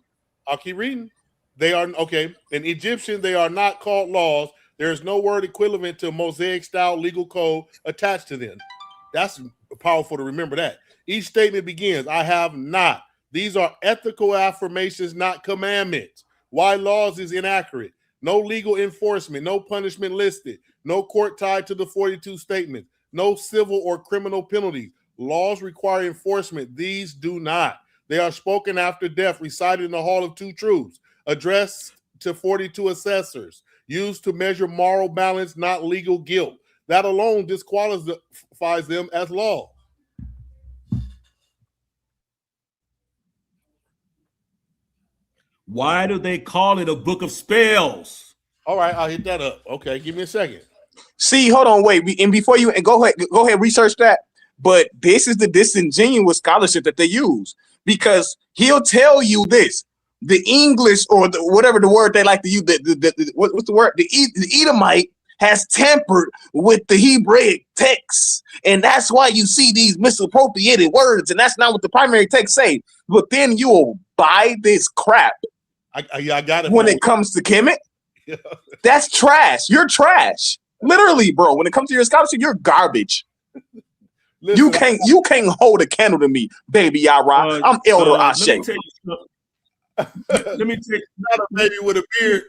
I'll keep reading. They are okay. In Egyptian, they are not called laws. There is no word equivalent to Mosaic style legal code attached to them. That's powerful to remember that. Each statement begins, I have not. These are ethical affirmations, not commandments. Why laws is inaccurate. No legal enforcement, no punishment listed, no court tied to the 42 statements, no civil or criminal penalties. Laws require enforcement. These do not. They are spoken after death, recited in the Hall of Two Truths, addressed to 42 assessors, used to measure moral balance, not legal guilt. That alone disqualifies them as law. Why do they call it a book of spells? All right, I'll hit that up. Okay, give me a second. See, hold on, wait. And before you go ahead, research that. But this is the disingenuous scholarship that they use, because he'll tell you this: the English or whatever the word they like to use, what's the word? The Edomite has tampered with the Hebraic text, and that's why you see these misappropriated words, and that's not what the primary text say. But then you'll buy this crap. I got it. When it comes to Kemet, that's trash. You're trash, literally, bro. When it comes to your scholarship, you're garbage. Listen, you can't hold a candle to me, baby Yara. I'm Elder Ashay. Let me tell you, not a baby with a beard.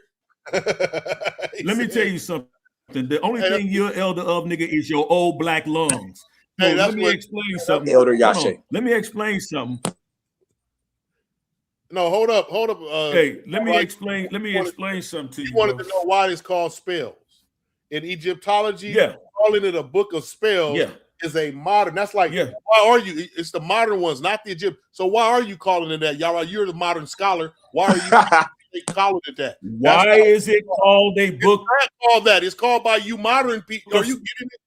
Let me tell you something. The only thing you're elder of, nigga, is your old black lungs. Hey, let me explain something. Elder Yashay. Let me explain something. No, hold up. Hey, let me explain something to you. You wanted to know why it's called spells. In Egyptology, calling it a book of spells is a modern. That's like, why are you? It's the modern ones, not the Egypt. So why are you calling it that? Y'all, you're the modern scholar. Why are you? they call it that. Why is it called a book? It's not called that. It's called by you modern people. Are you getting it?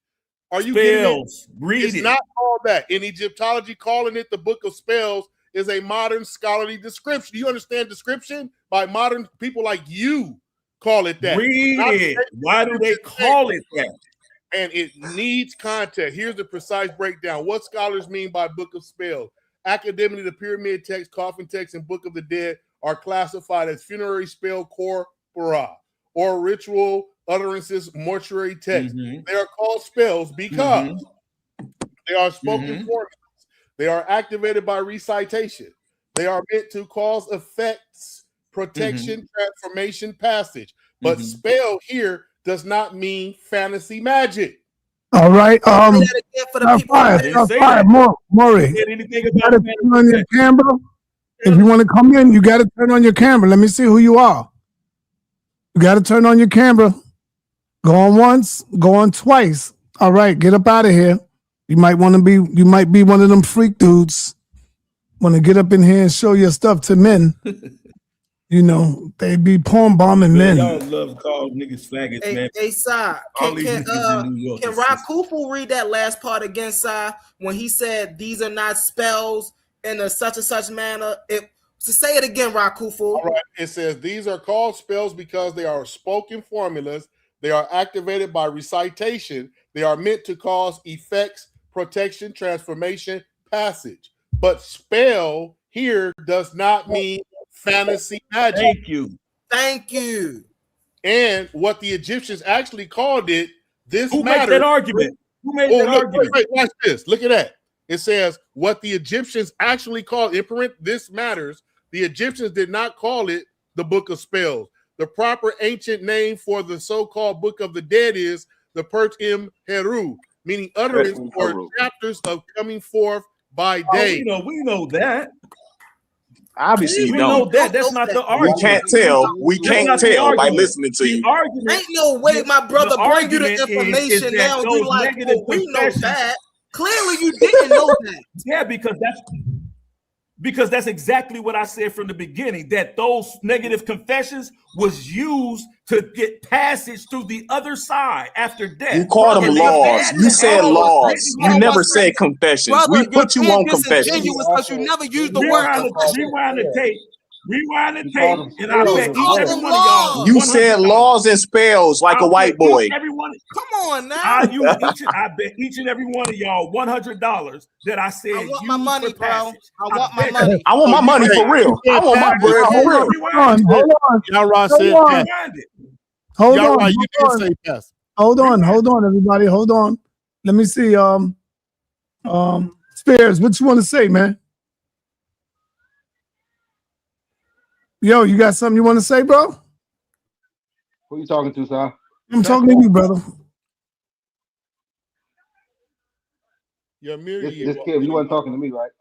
Are you getting it? Read it's it. not called that. In Egyptology, calling it the book of spells is a modern scholarly description. Do you understand description? By modern people like you call it that. Read it. Why do they call it that? And it needs context. Here's the precise breakdown. What scholars mean by book of spells? Academically, the pyramid text, coffin text, and book of the dead are classified as funerary spell corpora or ritual utterances, mortuary text. They are called spells because they are spoken formulas. They are activated by recitation. They are meant to cause effects, protection, transformation, passage. But spell here does not mean fantasy magic. All right. Maury, Anything you gotta turn on your camera. If you want to come in, you got to turn on your camera. Let me see who you are. You got to turn on your camera. Go on once, go on twice. All right, get up out of here. You might be one of them freak dudes. Want to get up in here and show your stuff to men. You know, they be porn bombing men. Y'all love calling niggas faggots, man. Hey, Sai, can Rakufu read that last part again, Sai, when he said these are not spells in a such and such manner? Say it again, Rakufu. All right. It says these are called spells because they are spoken formulas. They are activated by recitation. They are meant to cause effects, protection, transformation, passage. But spell here does not mean fantasy magic. Thank you. And what the Egyptians actually called it, Who made that argument? Wait, watch this. Look at that. It says what the Egyptians actually called it. This matters. The Egyptians did not call it the book of spells. The proper ancient name for the so-called book of the dead is the Pert Im Heru, meaning utterance or chapters of coming forth by day. We know that. Obviously, we know that. That's not the argument. We can't tell. We can't tell by listening to you. Ain't no way my brother bring you the information now. You like, we know that. Clearly, you didn't know that. Yeah, because that's exactly what I said from the beginning, that those negative confessions was used to get passage through the other side after death. You called them laws. You said laws. You never said confessions. We put you on confessions. Because you never used the word confession. Rewind the tape, and I bet each and every one of y'all. You said laws and spells like a white boy. Come on now. I bet each and every one of y'all $100 that I said. I want my money, bro. I want my money. I want my money for real. I want my bread for real. Hold on. Y'all said that. Hold on. You didn't say pass. Hold on, everybody. Hold on. Let me see. Spears, what you want to say, man? Yo, you got something you want to say, bro? Who you talking to, sir? I'm talking to you, brother. Yeah, this kid, you wasn't talking to me, right?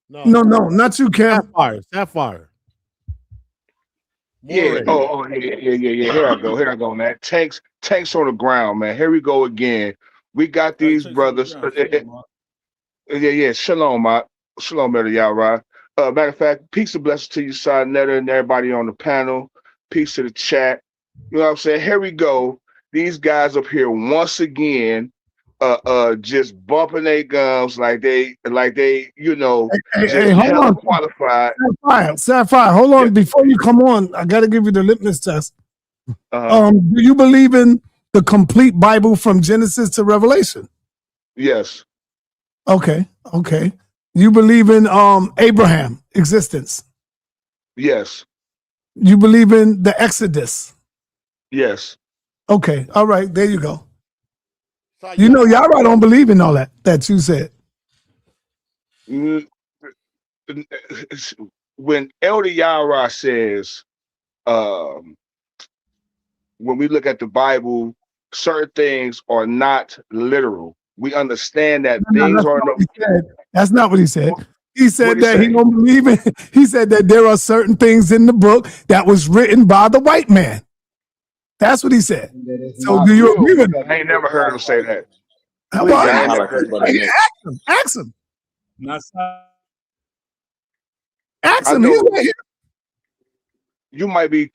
No, not you, Cam. Sapphire. Yeah. Oh, yeah. Here I go, man. Tanks on the ground, man. Here we go again. We got these brothers. Yeah. Shalom, Mark. Shalom, y'all. Matter of fact, peace and blessings to you, Sai Netta, and everybody on the panel. Peace to the chat. You know what I'm saying? Here we go. These guys up here once again, just bumping their gums like they, you know, hold on. Qualified. Sapphire, hold on. Before you come on, I got to give you the litmus test. Do you believe in the complete Bible from Genesis to Revelation? Yes. Okay. You believe in Abraham existence? Yes. You believe in the Exodus? Yes. Okay. All right. There you go. You know, Yara don't believe in all that you said. When Elder Yara says, when we look at the Bible, certain things are not literal. We understand that things are no. That's not what he said. He said that he don't believe in. He said that there are certain things in the book that was written by the white man. That's what he said. So do you agree with that? I ain't never heard him say that. Ask him. Ask him. He's right here. you might be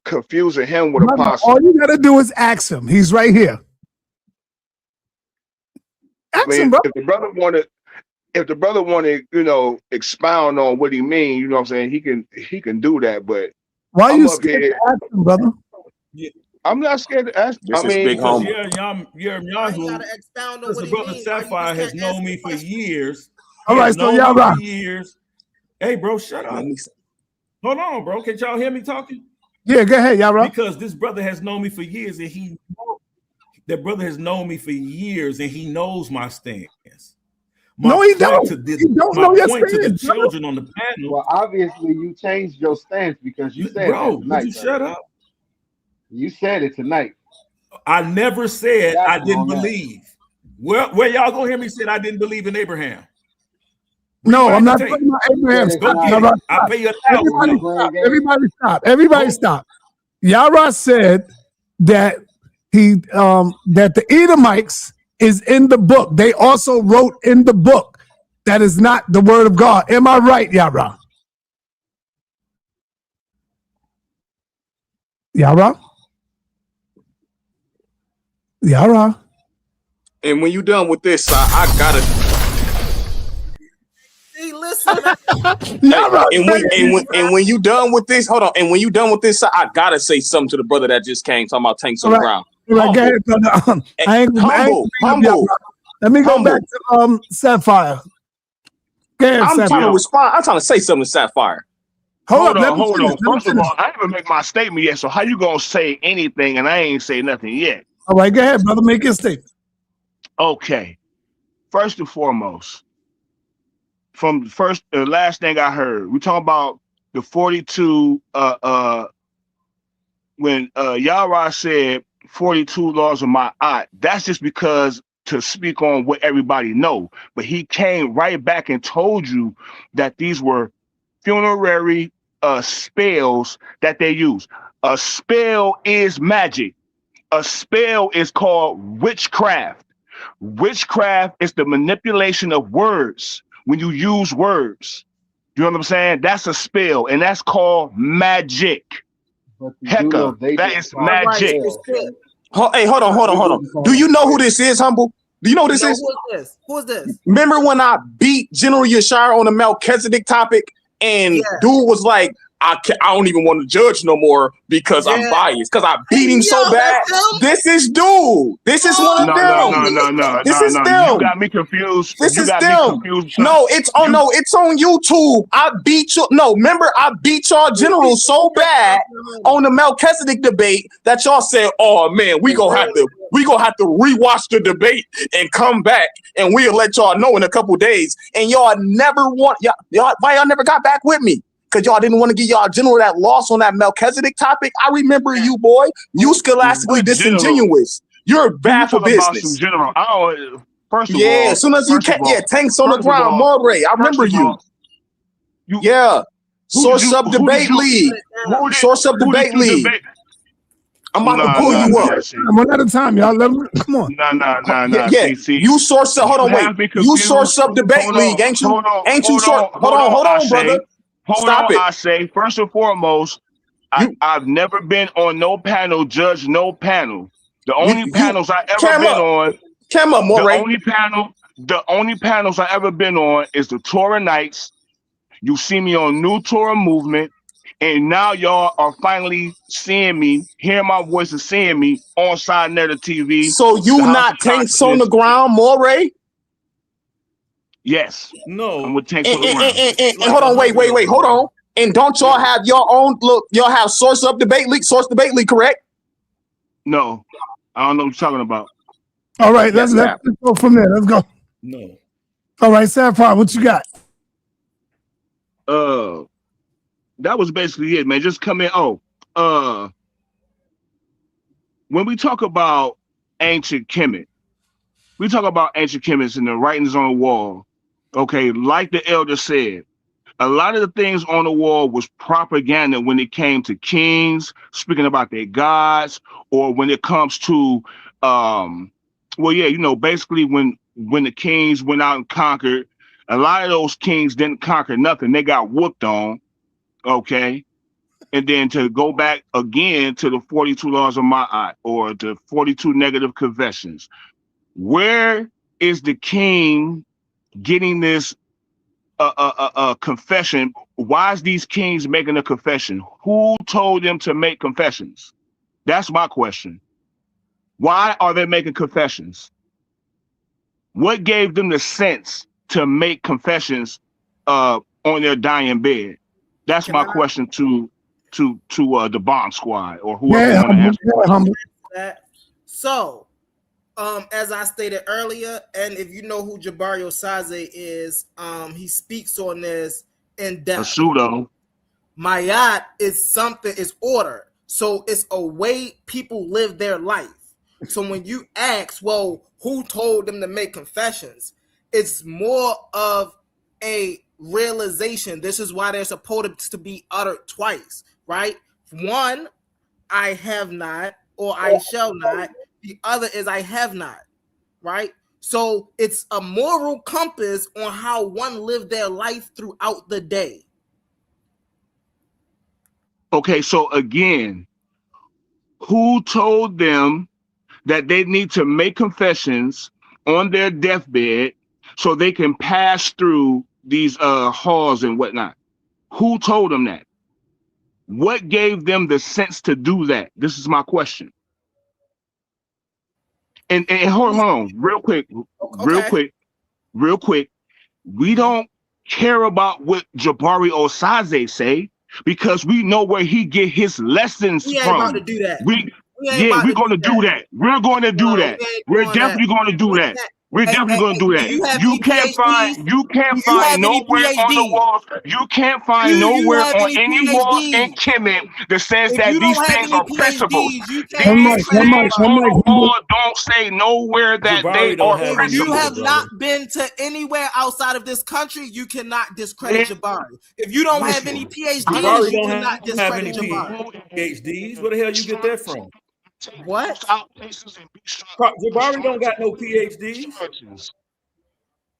confusing him with apostle. All you gotta do is ask him. He's right here. Ask him, bro. If the brother wanted, expound on what he mean, you know what I'm saying, he can do that. But why are you scared to ask him, brother? Yeah. I'm not scared to ask. This I mean, because the brother Sapphire has known me for years. All right, so y'all rock. Years. Hey, bro, shut up. Hold on, bro. Can y'all hear me talking? Yeah, go ahead, y'all rock. Because this brother has known me for years, and he knows my stance. No, he don't. He don't know your point to the stance, children on the panel. Well, obviously, you changed your stance because you said bro, that tonight. Would you shut up? You said it tonight. I never said I didn't believe. Where y'all gonna hear me say I didn't believe in Abraham? No, I'm not talking about Abraham. I'll pay you $1,000. Everybody stop. Everybody stop. Yara said that that the Edomites is in the book. They also wrote in the book. That is not the word of God. Am I right, Yara? Yara? Yara? And when you done with this, I gotta. See, listen. And when you done with this, hold on. And when you done with this, I gotta say something to the brother that just came talking about tanks on the ground. Humble. Let me go back to Sapphire. I'm trying to respond. I'm trying to say something to Sapphire. Hold on. First of all, I haven't make my statement yet. So how you gonna say anything and I ain't say nothing yet? All right, go ahead, brother. Make your statement. Okay. First and foremost, from the last thing I heard, we talking about the 42. When Yara said 42 laws of my aunt, that's just because to speak on what everybody know. But he came right back and told you that these were funerary spells that they use. A spell is magic. A spell is called witchcraft. Witchcraft is the manipulation of words when you use words. You know what I'm saying? That's a spell, and that's called magic. Hecka, that is magic. Hey, hold on. Do you know who this is, Humble? Do you know who this is? Who is this? Remember when I beat General Yashar on the Melchizedek topic, and dude was like, I don't even want to judge no more because I'm biased because I beat him so bad. This is dude. This is one of them. No. This is them. You got me confused. This is them. No, it's on YouTube. I beat you. No, remember I beat y'all general so bad on the Melchizedek debate that y'all said, "Oh man, we gonna have to rewatch the debate and come back and we'll let y'all know in a couple days." And y'all never why y'all never got back with me? Because y'all didn't want to give y'all general that loss on that Melchizedek topic. I remember you, boy. You scholastically disingenuous. You're bad for business. General. First of all, as soon as you can, tanks on the ground, Moray. I remember you. Source Up Debate League. Source Up Debate League. I'm about to pull you up. One at a time, y'all. Come on. Nah. See, you Source Up. Hold on, wait. You Source Up Debate League, ain't you? Ain't you Source? Hold on, brother. Stop it. I say, first and foremost, I've never been on no panel, judge no panel. The only panels I ever been on. The only panels I ever been on is the Torah Nights. You see me on New Torah Movement, and now y'all are finally seeing me, hearing my voice and seeing me on Side Narrative TV. So you not tanks on the ground, Moray? Yes. No. I'm with tanks on the ground. And hold on, wait, hold on. And don't y'all have your own y'all have Source Up Debate League, correct? No. I don't know what you're talking about. All right, let's go from there. Let's go. No. All right, Sapphire, what you got? That was basically it, man. Just come in. When we talk about ancient Kemet, we talk about ancient Kemet and the writings on the wall. Okay, like the elder said, a lot of the things on the wall was propaganda when it came to kings speaking about their gods, or when it comes to, basically when the kings went out and conquered, a lot of those kings didn't conquer nothing. They got whooped on. Okay, and then to go back again to the 42 laws of Ma'at or the 42 negative confessions. Where is the king getting this confession? Why is these kings making a confession? Who told them to make confessions? That's my question. Why are they making confessions? What gave them the sense to make confessions on their dying bed? That's my question to the bomb squad or whoever want to answer. That. So, as I stated earlier, and if you know who Jabari Osaze is, he speaks on this in depth. A pseudo. Mayat is something, is order. So it's a way people live their life. So when you ask, well, who told them to make confessions? It's more of a realization. This is why they're supposed to be uttered twice, right? One, I have not, or I shall not. The other is I have not, right? So it's a moral compass on how one lived their life throughout the day. Okay, so again, who told them that they need to make confessions on their deathbed so they can pass through these halls and whatnot? Who told them that? What gave them the sense to do that? This is my question. And hold on, real quick. We don't care about what Jabari Osaze say because we know where he get his lessons We ain't from. about to do that. We're going to do that. We're going to do that. We're definitely going to do that. We're definitely going to do that. You can't find nowhere on the walls. You can't find nowhere on any walls in Kemet that says that these things are principles. These things on the wall don't say nowhere that they are principles. If you have not been to anywhere outside of this country, you cannot discredit Jabari. If you don't have any PhDs, you cannot discredit Jabari. PhDs? Where the hell you get that from? What? Jabari don't got no PhDs.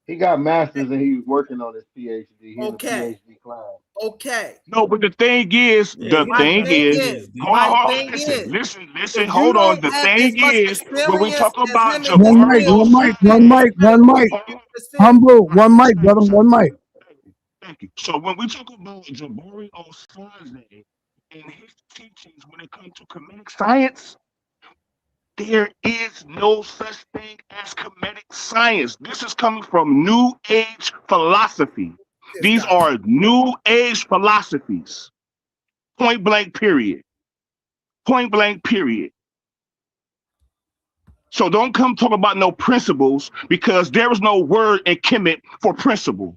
He got masters and he's working on his PhD. He's a PhD class. Okay. No, but the thing is, listen, hold on. The thing is, when we talk about Jabari, one mic. Humble, one mic, brother, one mic. Thank you. So when we talk about Jabari Osaze and his teachings when it comes to comedic science, there is no such thing as comedic science. This is coming from New Age philosophy. These are New Age philosophies. Point blank, period. Point blank, period. So don't come talk about no principles because there is no word in Kemet for principle.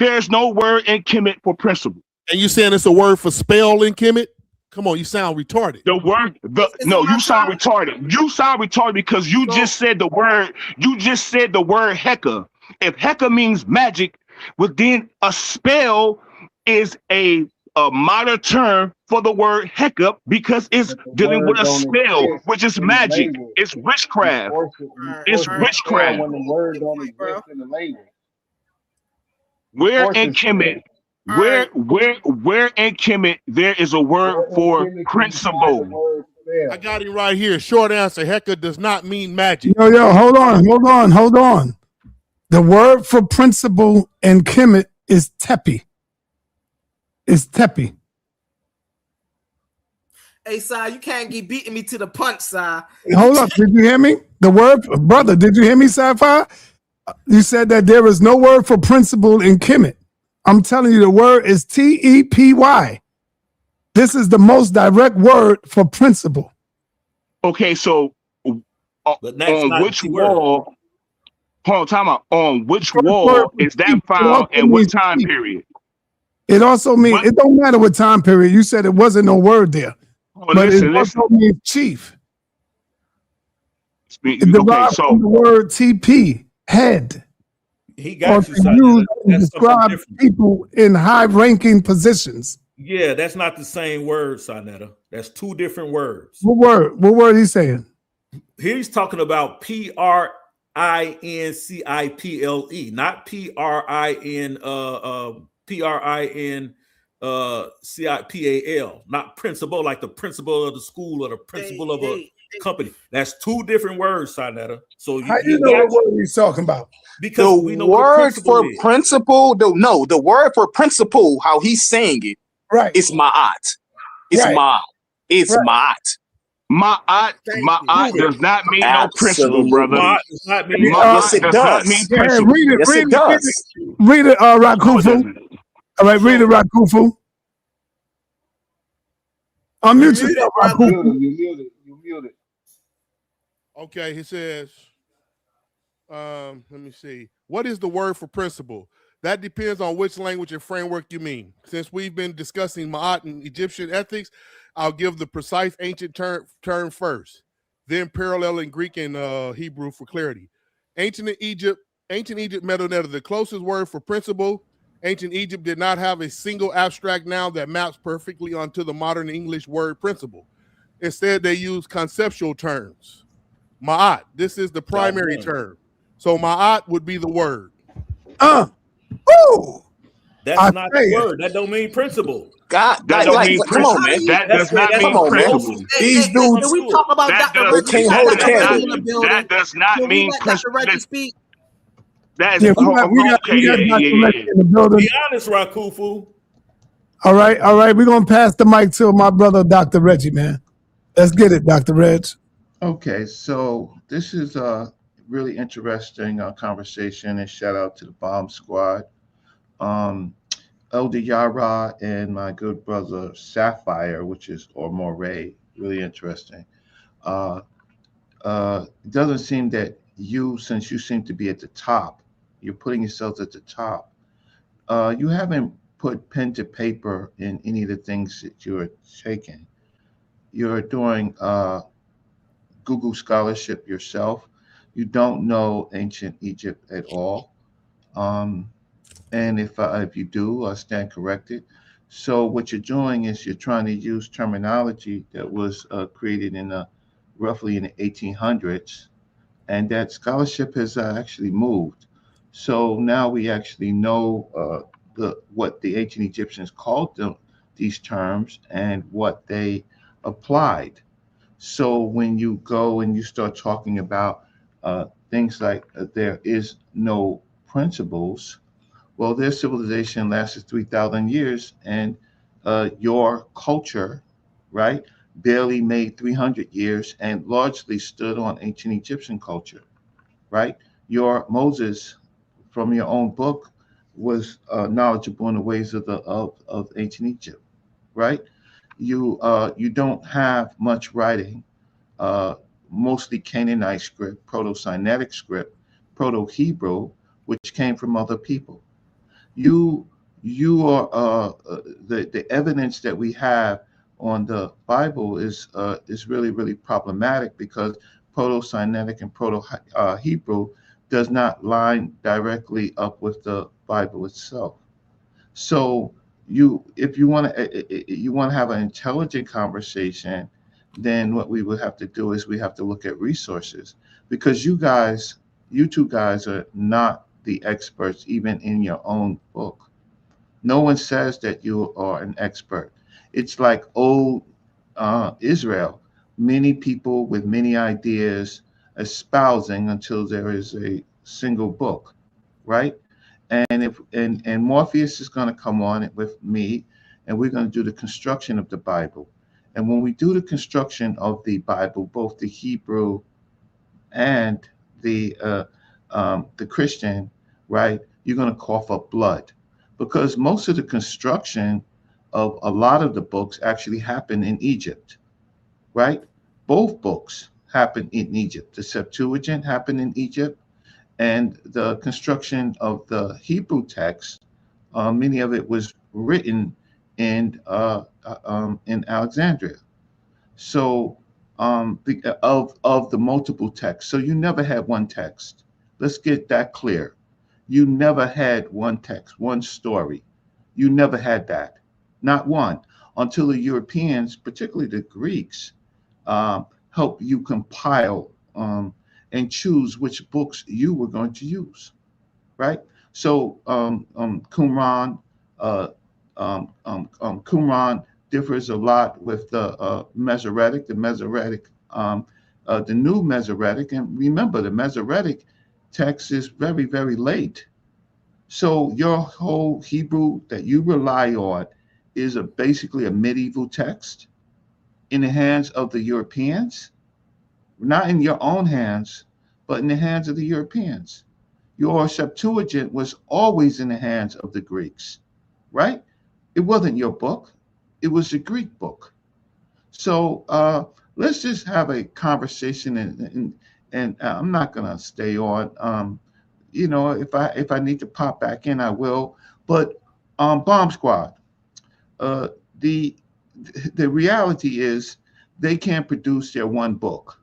There's no word in Kemet for principle. And you saying it's a word for spell in Kemet? Come on, you sound retarded. The word, you sound retarded. You sound retarded because you just said the word. You just said the word Heka. If Heka means magic, well then a spell is a modern term for the word Heka because it's dealing with a spell, which is magic. It's witchcraft. It's witchcraft. When the word don't exist in the language. Where in Kemet? Where in Kemet there is a word for principle? I got it right here. Short answer: Heka does not mean magic. Yo, hold on. The word for principle in Kemet is tepi. It's tepi. Hey, Si, you can't keep beating me to the punch, Si. Hold up, did you hear me? The word, brother, did you hear me, Cypher? You said that there is no word for principle in Kemet. I'm telling you, the word is T-E-P-Y. This is the most direct word for principle. Okay, so on which wall? Hold on, time out. On which wall is that found and what time period? It also means, it don't matter what time period. You said it wasn't no word there. Oh, but it also means chief. It derived from the word TP, head. He got you to describe people in high-ranking positions. Yeah, that's not the same word, Sonetta. That's two different words. What word he saying? He's talking about P-R-I-N-C-I-P-L-E, not P-R-I-N Principal, not principal, like the principal of the school or the principal of a company. That's two different words, Sinetta. So how you know what word he's talking about? Because the we know what a word principal for is. principal, the word for principal, how he's saying it, right? It's ma'at. It's right. ma. It's right. ma'at. Ma'at does not mean no principle, brother. Absolutely. Does not mean Yes, it does not mean does. Yeah, principle. read it. Yes, read it it. does. Read it, No, it Rakufu. doesn't. All right, read it, Rakufu. Unmute yourself, You Rakufu. muted. You muted. Okay, he says, let me see. What is the word for principle? That depends on which language and framework you mean. Since we've been discussing Ma'at and Egyptian ethics, I'll give the precise ancient term first, then parallel in Greek and Hebrew for clarity. Ancient Egypt Metaneta, the closest word for principle. Ancient Egypt did not have a single abstract noun that maps perfectly onto the modern English word principle. Instead, they used conceptual terms. Ma'at, this is the primary term. So Ma'at would be the word. Ooh. That's not the word. That don't mean principle. God, that don't mean come on, man. That does not mean principle. These dudes, Can we talk about that Dr. does, Reggie? can't that hold a does candle. not, in the building. that does not Can we mean let principle. Dr. Reggie speak? That is Yeah, we got Dr. Reggie in the building. Be honest, Rakufu. All right. We're gonna pass the mic to my brother, Dr. Reggie, man. Let's get it, Dr. Reg. Okay, so this is a really interesting conversation, and shout out to the Bomb Squad. Elder Yara and my good brother Sapphire, or Moray, really interesting. It doesn't seem that since you seem to be at the top, you're putting yourselves at the top. You haven't put pen to paper in any of the things that you're taking. You're doing Google scholarship yourself. You don't know ancient Egypt at all. And if you do, I stand corrected. So what you're doing is you're trying to use terminology that was created in roughly in the 1800s, and that scholarship has actually moved. So now we actually know what the ancient Egyptians called these terms and what they applied. So when you go and you start talking about things like there is no principles, well, their civilization lasted 3,000 years, and your culture, right, barely made 300 years and largely stood on ancient Egyptian culture, right? Your Moses, from your own book, was knowledgeable in the ways of ancient Egypt, right? You don't have much writing, mostly Canaanite script, Proto-Sinaitic script, Proto-Hebrew, which came from other people. You are the evidence that we have on the Bible is really problematic because Proto-Sinaitic and Proto-Hebrew does not line directly up with the Bible itself. So if you want to have an intelligent conversation, then what we would have to do is we have to look at resources, because you two guys are not the experts even in your own book. No one says that you are an expert. It's like old Israel, many people with many ideas espousing until there is a single book, right? And Morpheus is going to come on it with me, and we're going to do the construction of the Bible. And when we do the construction of the Bible, both the Hebrew and the Christian, right, you're going to cough up blood, because most of the construction of a lot of the books actually happened in Egypt, right? Both books happened in Egypt. The Septuagint happened in Egypt, and the construction of the Hebrew text, many of it was written in Alexandria. So of the multiple texts, so you never had one text. Let's get that clear. You never had one text, one story. You never had that, not one, until the Europeans, particularly the Greeks, helped you compile and choose which books you were going to use, right? So Qumran, Qumran differs a lot with the Masoretic, the New Masoretic. And remember, the Masoretic text is very, very late. So your whole Hebrew that you rely on is basically a medieval text in the hands of the Europeans, not in your own hands, but in the hands of the Europeans. Your Septuagint was always in the hands of the Greeks, right? It wasn't your book. It was the Greek book. So let's just have a conversation, and I'm not gonna stay on. If I need to pop back in, I will. But Bomb Squad, the reality is they can't produce their one book.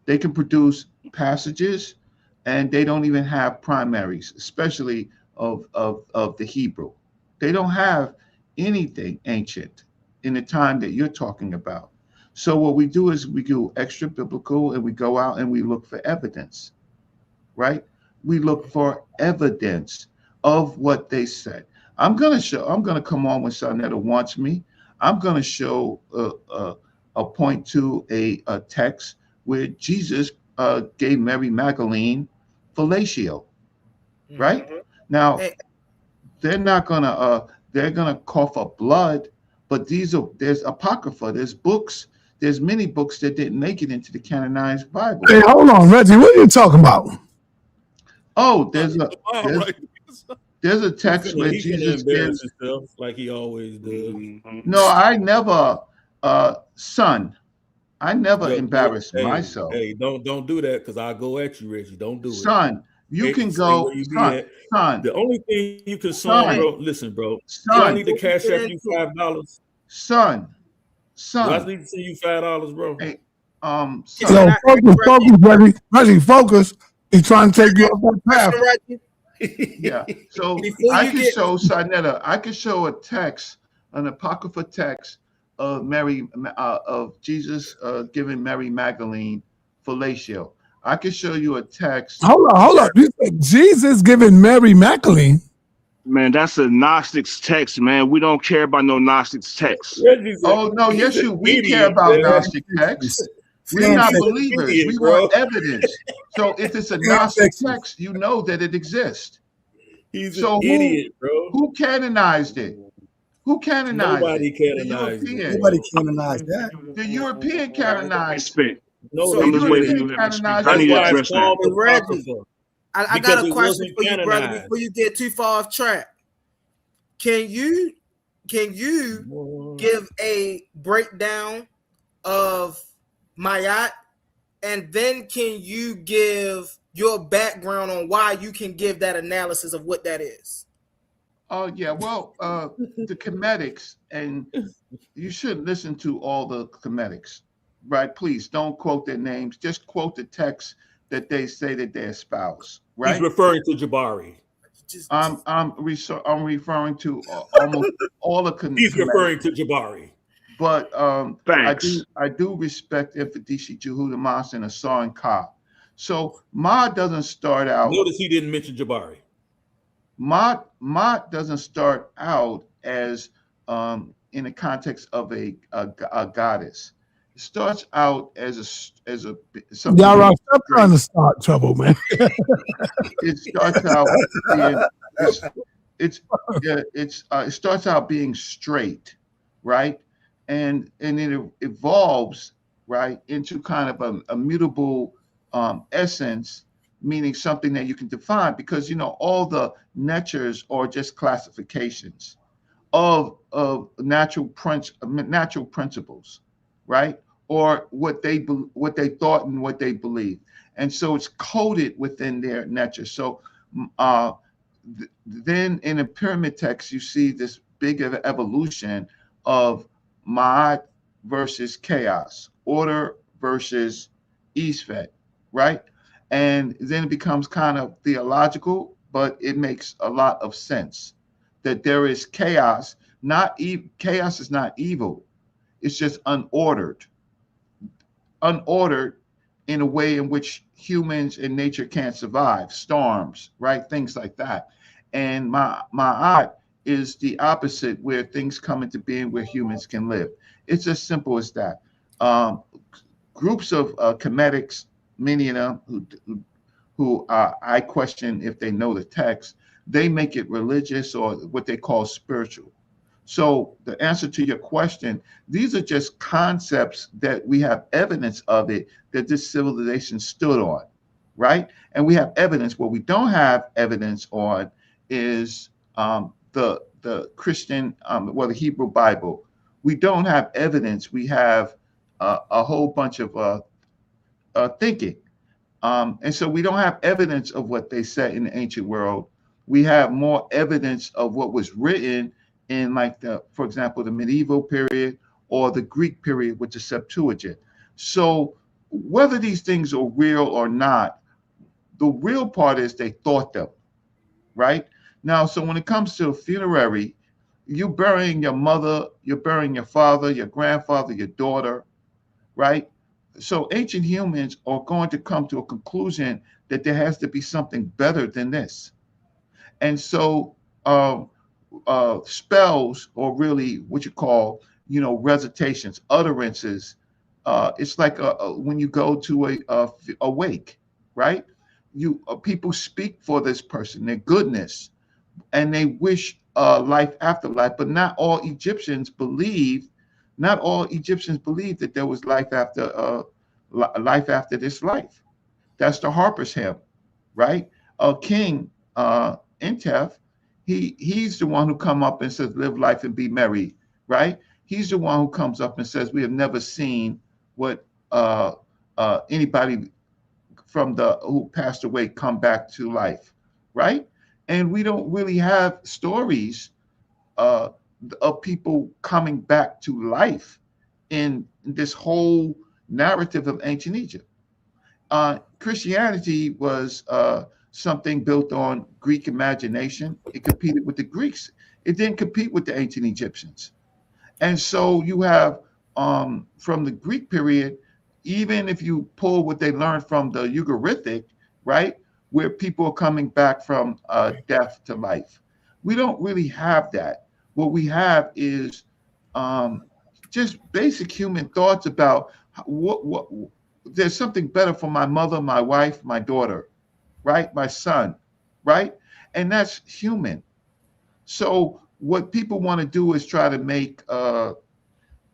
They can produce passages, and they don't even have primaries, especially of the Hebrew. They don't have anything ancient in the time that you're talking about. So what we do is we do extra biblical, and we go out and we look for evidence, right? We look for evidence of what they said. I'm going to come on when Sarnetta wants me. I'm going to show point to a text where Jesus gave Mary Magdalene fellatio, right? Now, they're not going to, they're going to cough up blood, but there's Apocrypha, there's books, there's many books that didn't make it into the canonized Bible. Hey, hold on, Reggie, what are you talking about? Oh, there's a text where He's Jesus embarrass gives himself like he always does. No, I never, son. I never embarrass Hey, myself. Hey, don't do that, because I'll go at you, Reggie. Don't do it. Son, you can go, son. The only thing you can bro, listen, bro. Do I need to cash up you $5? Son. Do I need to send you $5, bro? Hey, Yo, focus, Reggie, focus. He's trying to take you off that path. Yeah. So I can show Sarnetta, I can show a text, an Apocrypha text of of Jesus giving Mary Magdalene fellatio. I can show you a text. Hold on. You said Jesus giving Mary Magdalene? Man, that's a Gnostics text, man. We don't care about no Gnostics text. Oh no, yes, we care about Gnostic texts. We're not believers. We want evidence. So if it's a Gnostic text, you know that it exists. He's an idiot, bro. Who canonized it? Who canonized Nobody it? canonized it. Nobody canonized that. The European canonized it. No, I'm just waiting for you to speak. I need to address that. Reggie, I got a question for you, brother, before you get too far off track. Can you give a breakdown of Mayat, and then can you give your background on why you can give that analysis of what that is? Oh yeah, well, the Comedics, and you shouldn't listen to all the Comedics, right? Please don't quote their names. Just quote the text that they say that they espouse, right? He's referring to Jabari. I'm referring to almost all the Comedics. He's referring to Jabari. But I do respect Infidisi, Jehuda Mas, and Asar and Ka. So Ma doesn't start out. Notice he didn't mention Jabari. Ma doesn't start out as in the context of a goddess. It starts out as a something. Y'all stop trying to start trouble, man. It starts out being it starts out being straight, right? And it evolves, right, into kind of a mutable essence, meaning something that you can define, because all the natures are just classifications of natural principles, right, or what they thought and what they believe, and so it's coded within their nature. So then in a pyramid text, you see this big evolution of Ma'at versus chaos, order versus Isfet, right? And then it becomes kind of theological, but it makes a lot of sense that there is chaos. Chaos is not evil. It's just unordered in a way in which humans and nature can't survive, storms, right? Things like that. And Ma'at is the opposite, where things come into being where humans can live. It's as simple as that. Groups of Comedics, many of them who I question if they know the text, they make it religious or what they call spiritual. So the answer to your question, these are just concepts that we have evidence of it, that this civilization stood on, right? And we have evidence. What we don't have evidence on is the Christian, the Hebrew Bible. We don't have evidence. We have a whole bunch of thinking. And so we don't have evidence of what they said in the ancient world. We have more evidence of what was written in, like, for example, the medieval period or the Greek period with the Septuagint. So whether these things are real or not, the real part is they thought them, right? Now, so when it comes to funerary, you're burying your mother, you're burying your father, your grandfather, your daughter, right? So ancient humans are going to come to a conclusion that there has to be something better than this. And so spells, or really what you call, recitations, utterances, it's like when you go to a wake, right? People speak for this person, their goodness, and they wish life after life. But not all Egyptians believe that there was life after this life. That's the Harper's hymn, right? King Intef, he's the one who come up and says, "Live life and be merry," right? He's the one who comes up and says, "We have never seen what anybody from who passed away come back to life," right? And we don't really have stories of people coming back to life in this whole narrative of ancient Egypt. Christianity was something built on Greek imagination. It competed with the Greeks. It didn't compete with the ancient Egyptians. And so you have, from the Greek period, even if you pull what they learned from the Ugaritic, right, where people are coming back from death to life. We don't really have that. What we have is just basic human thoughts about what there's something better for my mother, my wife, my daughter, right, my son, right? And that's human. So what people want to do is try to make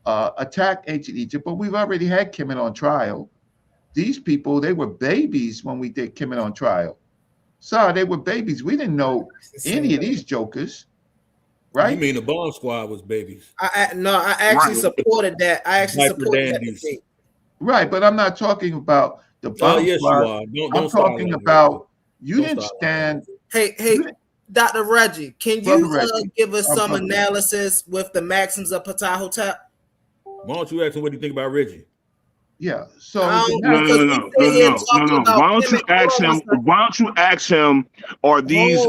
attack ancient Egypt, but we've already had Kemet on trial. These people, they were babies when we did Kemet on trial. Sorry, they were babies. We didn't know any of these jokers, right? You mean the bomb squad was babies? I actually supported that. I actually supported that debate. Right, but I'm not talking about the bomb yes, squad. you are. I'm talking about you didn't stand. Hey, Dr. Reggie, can you give us some analysis with the maxims of Ptahhotep? Why don't you ask him what do you think about Reggie? Yeah. So no. Why don't you ask him? Are these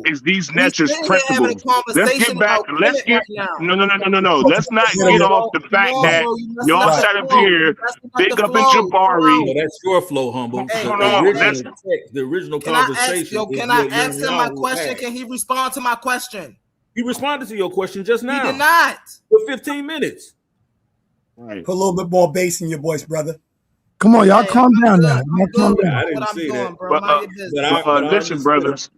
is these Netcher's principles? Let's get back. Let's get no. Let's not get off the fact that y'all sat up here, big up in Jabari. Well, that's your flow, humble. The original conversation. Can I ask him my question? Can he respond to my question? He responded to your question just now. He did not. For 15 minutes. Right. Put a little bit more bass in your voice, brother. Come on, y'all calm down now. I didn't see that. But listen, brothers.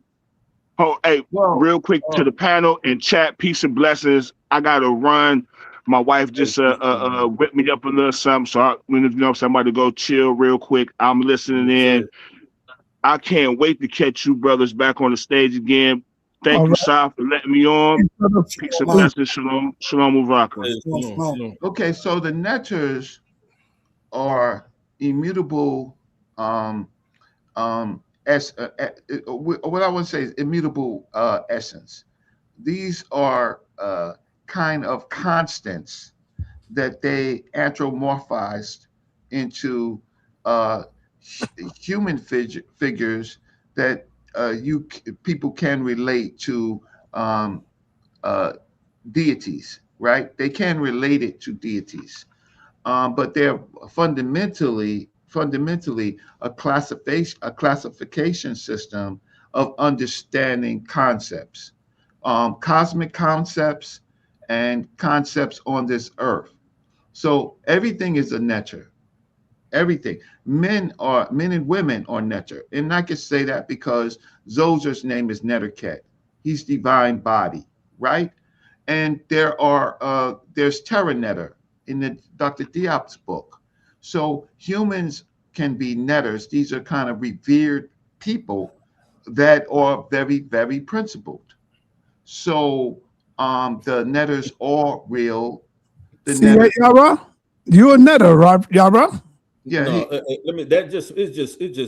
Oh, hey, real quick to the panel and chat, peace and blessings. I gotta run. My wife just whipped me up a little something, so I'm about to go chill real quick. I'm listening in. I can't wait to catch you brothers back on the stage again. Thank you, Sai, for letting me on. Peace and blessings. Shalom, Uvaka. Okay, so the Netters are immutable. What I want to say is immutable essence. These are kind of constants that they anthropomorphized into human figures that people can relate to deities, right? They can relate it to deities, but they're fundamentally a classification system of understanding concepts, cosmic concepts and concepts on this earth. So everything is a netter. Everything. Men and women are netter. And I can say that because Zozer's name is Netterket. He's divine body, right? And there's Terra Netter in the Dr. Diop's book. So humans can be netters. These are kind of revered people that are very, very principled. So the netters are real. The See, netters, Yara, you a netter, right, Yara? yeah. No, let me. That just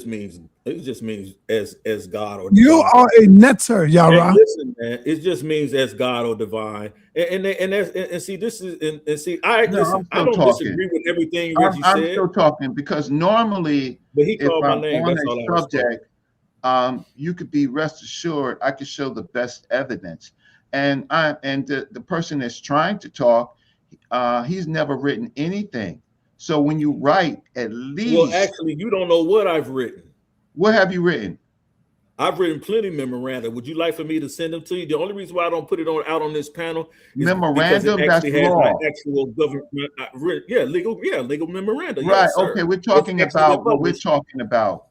means as God or You divine. are a netter, And Yara. listen, man, it just means as God or divine. And see, this is and see, I No, listen. I'm I still don't talking. disagree with everything Reggie I'm said, still talking because normally, but he if called my I'm name. on That's all I a was subject, you could be rest assured I could show the best evidence. And the person that's trying to talk, he's never written anything. So when you write, at Well, least, actually, you don't know what I've written. what have you written? I've written plenty of memoranda. Would you like for me to send them to you? The only reason why I don't put it out on this panel is because it Memorandum, that's actually has my law. actual government, legal memoranda. Right. Yes, sir. Okay, we're It's talking actually been about what we're published. talking about.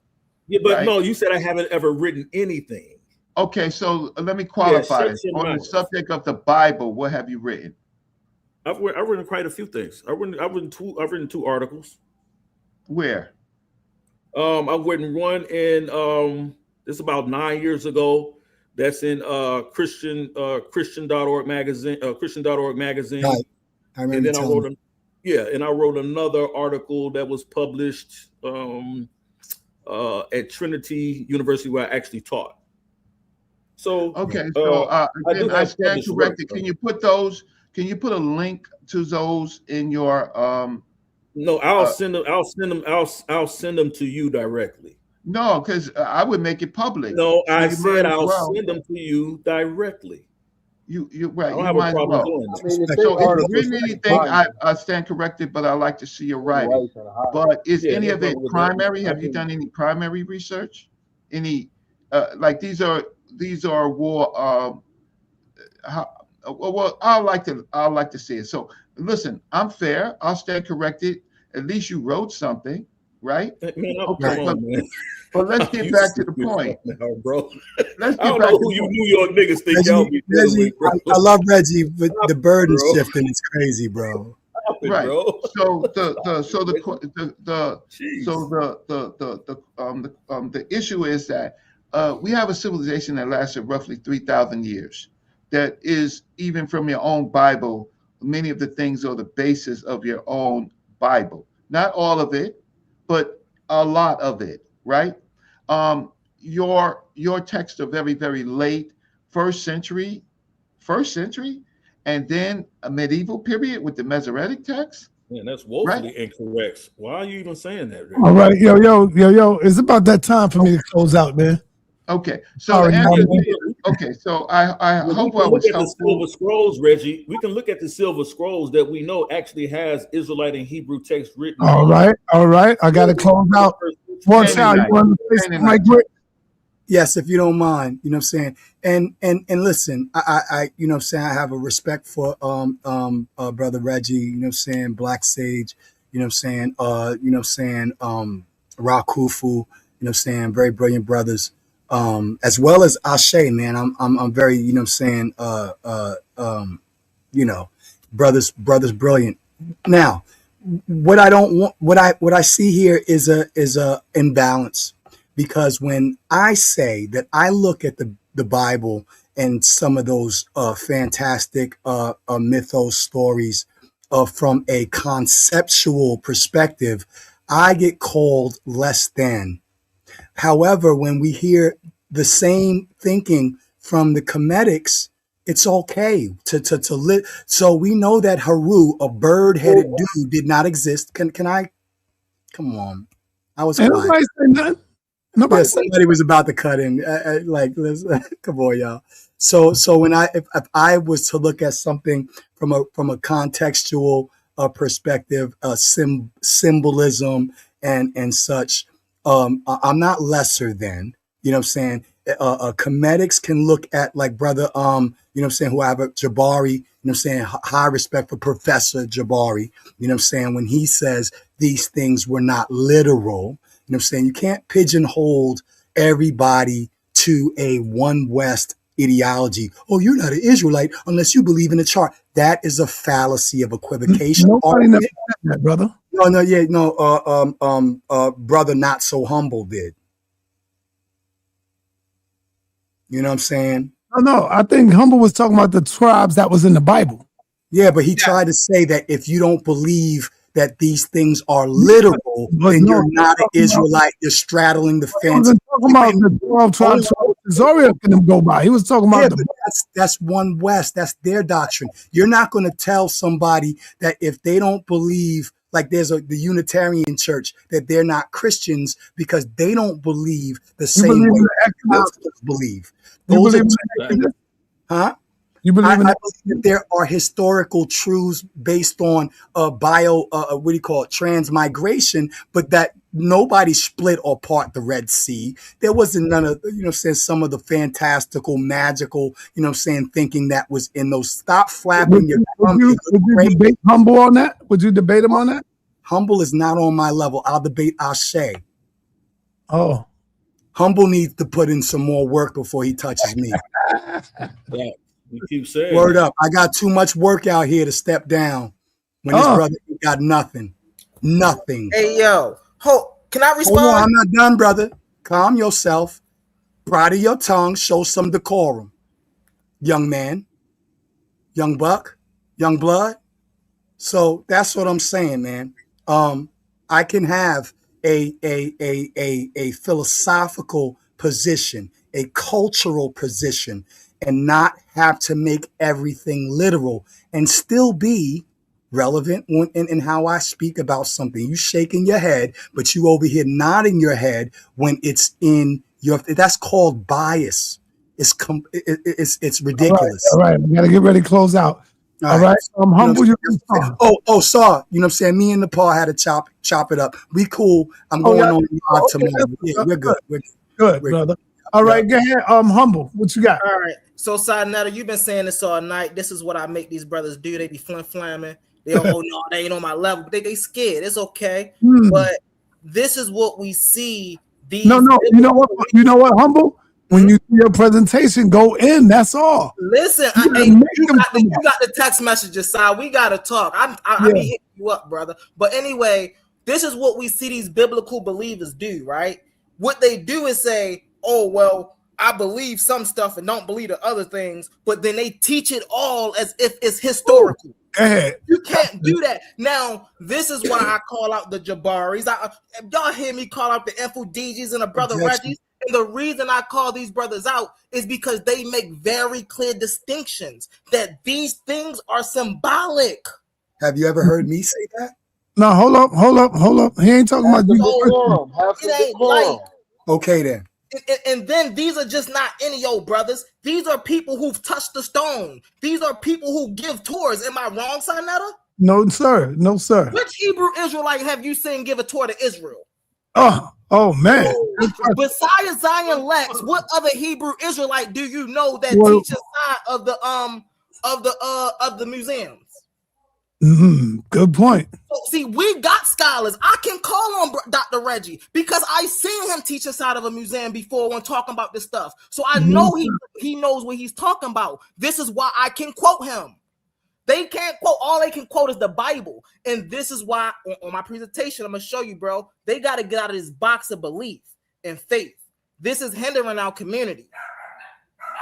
Yeah, but Right. no, you said I haven't ever written anything. Okay, so let me Yeah, qualify shut this. your On the mouth. subject of the Bible, what have you written? I've written quite a few things. I've written two articles. Where? I've written one in it's about 9 years ago. That's in Christian.org magazine, Christian.org magazine. Right. I And remember then telling I wrote another article that was published at Trinity University where I actually taught. So Okay, so again, I stand corrected. Can you put those? Can you put a link to those in your? No, I'll send them. I'll send them to you directly. No, because I would make it public. No, So I you might said as I'll well. send them to you directly. You I right. don't You have a might as problem well. doing I that. mean, if they So if you articles written like anything, mine, I stand corrected, but I like to see your writing. why you trying to hide? But is Yeah, any no of it problem with that. primary? I Have you can. done any primary research? Any like these are war well, I like to see it. So listen, I'm fair. I'll stand corrected. At least you wrote something, right? Man, Okay, come on, man. but let's get back to the point. Now, bro. Let's I get don't back know to who the you point. New York niggas think y'all be dealing Reggie, with, bro. I love Reggie, but the burden Bro. shifting is crazy, bro. Stop it, Right. bro. So the issue is that we have a civilization that lasted roughly 3,000 years. That is, even from your own Bible, many of the things are the basis of your own Bible. Not all of it, but a lot of it, right? Your texts are very, very late, first century, and then a medieval period with the Masoretic text. Man, that's woefully incorrect. Why are you even saying that, Rick? All right, yo. It's about that time for me to close out, man. Okay, so Sorry, the man. answer. Okay, so I We hope can I look was at the helpful. Silver Scrolls, Reggie. We can look at the Silver Scrolls that we know actually has Israelite and Hebrew text written. All right. I got to close out. Watch out. You want to say something like Rick? Yes, if you don't mind, you know what I'm saying? And listen, I you know what I'm saying, I have a respect for brother Reggie, you know what I'm saying, Black Sage, you know what I'm saying, Rakufu, you know what I'm saying, very brilliant brothers. As well as Ashe, man. I'm very, you know what I'm saying, you know, brothers brilliant. Now, what I don't want, what I see here is a imbalance. Because when I say that I look at the Bible and some of those fantastic mythos stories from a conceptual perspective, I get called less than. However, when we hear the same thinking from the Comedics, it's okay to live. So we know that Haru, a bird-headed dude, did not exist. Can I? Come on, I was Ain't quiet. nobody say nothing. Nobody. Yeah, somebody was about to cut in. Like, let's come on, y'all. So when if I was to look at something from a contextual perspective, symbolism and such, I'm not lesser than. You know what I'm saying? comedics can look at like brother, you know what I'm saying, whoever Jabari, you know what I'm saying, high respect for Professor Jabari, you know what I'm saying, when he says these things were not literal, you know what I'm saying, you can't pigeonhole everybody to a one West ideology. Oh, you're not an Israelite unless you believe in the chart. That is a fallacy of equivocation. Nobody never said that, brother. Brother Not So Humble did. You know what I'm saying? No, I think Humble was talking about the tribes that was in the Bible. Yeah, but he tried to say that if you don't believe that these things are literal, then you're not an Israelite. You're straddling the fence. He wasn't talking about the 12 tribes Zoria can go by. He was talking about that's one West. That's their doctrine. You're not going to tell somebody that if they don't believe, like there's the Unitarian Church, that they're not Christians because they don't believe the same way Protestants believe. Those are You believe I believe that there are historical truths based on transmigration, but that nobody split or part the Red Sea. There wasn't none of, you know, saying some of the fantastical, magical, you know, saying thinking that was in those. Stop flapping your thumb. Would you debate Humble on that? Would you debate him on that? Humble is not on my level. I'll debate Ashe. Oh. Humble needs to put in some more work before he touches me. Yeah. You keep saying Word up. I got too much work out here to step down when this brother got nothing. Nothing. Hey, yo. Can I respond? Hold on, I'm not done, brother. Calm yourself. Bridle your tongue. Show some decorum. Young man. Young buck. Young blood. So that's what I'm saying, man. I can have a philosophical position, a cultural position, and not have to make everything literal and still be relevant in how I speak about something. You shaking your head, but you over here nodding your head when it's in your. That's called bias. It's ridiculous. All right. We got to get ready to close out. All right. Humble. You know Saw. You know what I'm saying? Me and Nepal had to chop it up. We cool. I'm going on live tomorrow. Yeah, we're good. We're good, brother. All right, go ahead. Humble. What you got? All right. So Sayonara, you've been saying this all night. This is what I make these brothers do. They be flim-flamming. They don't know they ain't on my level, but they scared. It's okay. But this is what we see. No. You know what, Humble? When you see your presentation, go in. That's all. Listen, you got the text messages, side. We gotta talk. I be hitting you up, brother. But anyway, this is what we see these biblical believers do, right? What they do is say, "Oh well, I believe some stuff and don't believe the other things," but then they teach it all as if it's historical. Go ahead. You can't do that. Now, this is why I call out the Jabaris. Y'all hear me call out the Infodijis and the brother Reggies. And the reason I call these brothers out is because they make very clear distinctions that these things are symbolic. Have you ever heard me say that? No, hold up. He ain't talking about you. It ain't light. Okay, then. And then these are just not any old brothers. These are people who've touched the stone. These are people who give tours. Am I wrong, Sayonara? No, sir. No, sir. Which Hebrew Israelite have you seen give a tour to Israel? Oh man. Besides Zion Lex, what other Hebrew Israelite do you know that teaches side of the museums? Good point. So, see, we got scholars. I can call on Dr. Reggie because I seen him teach inside of a museum before when talking about this stuff. So I know he knows what he's talking about. This is why I can quote him. They can't quote. All they can quote is the Bible. And this is why on my presentation, I'm going to show you, bro, they got to get out of this box of belief and faith. This is hindering our community.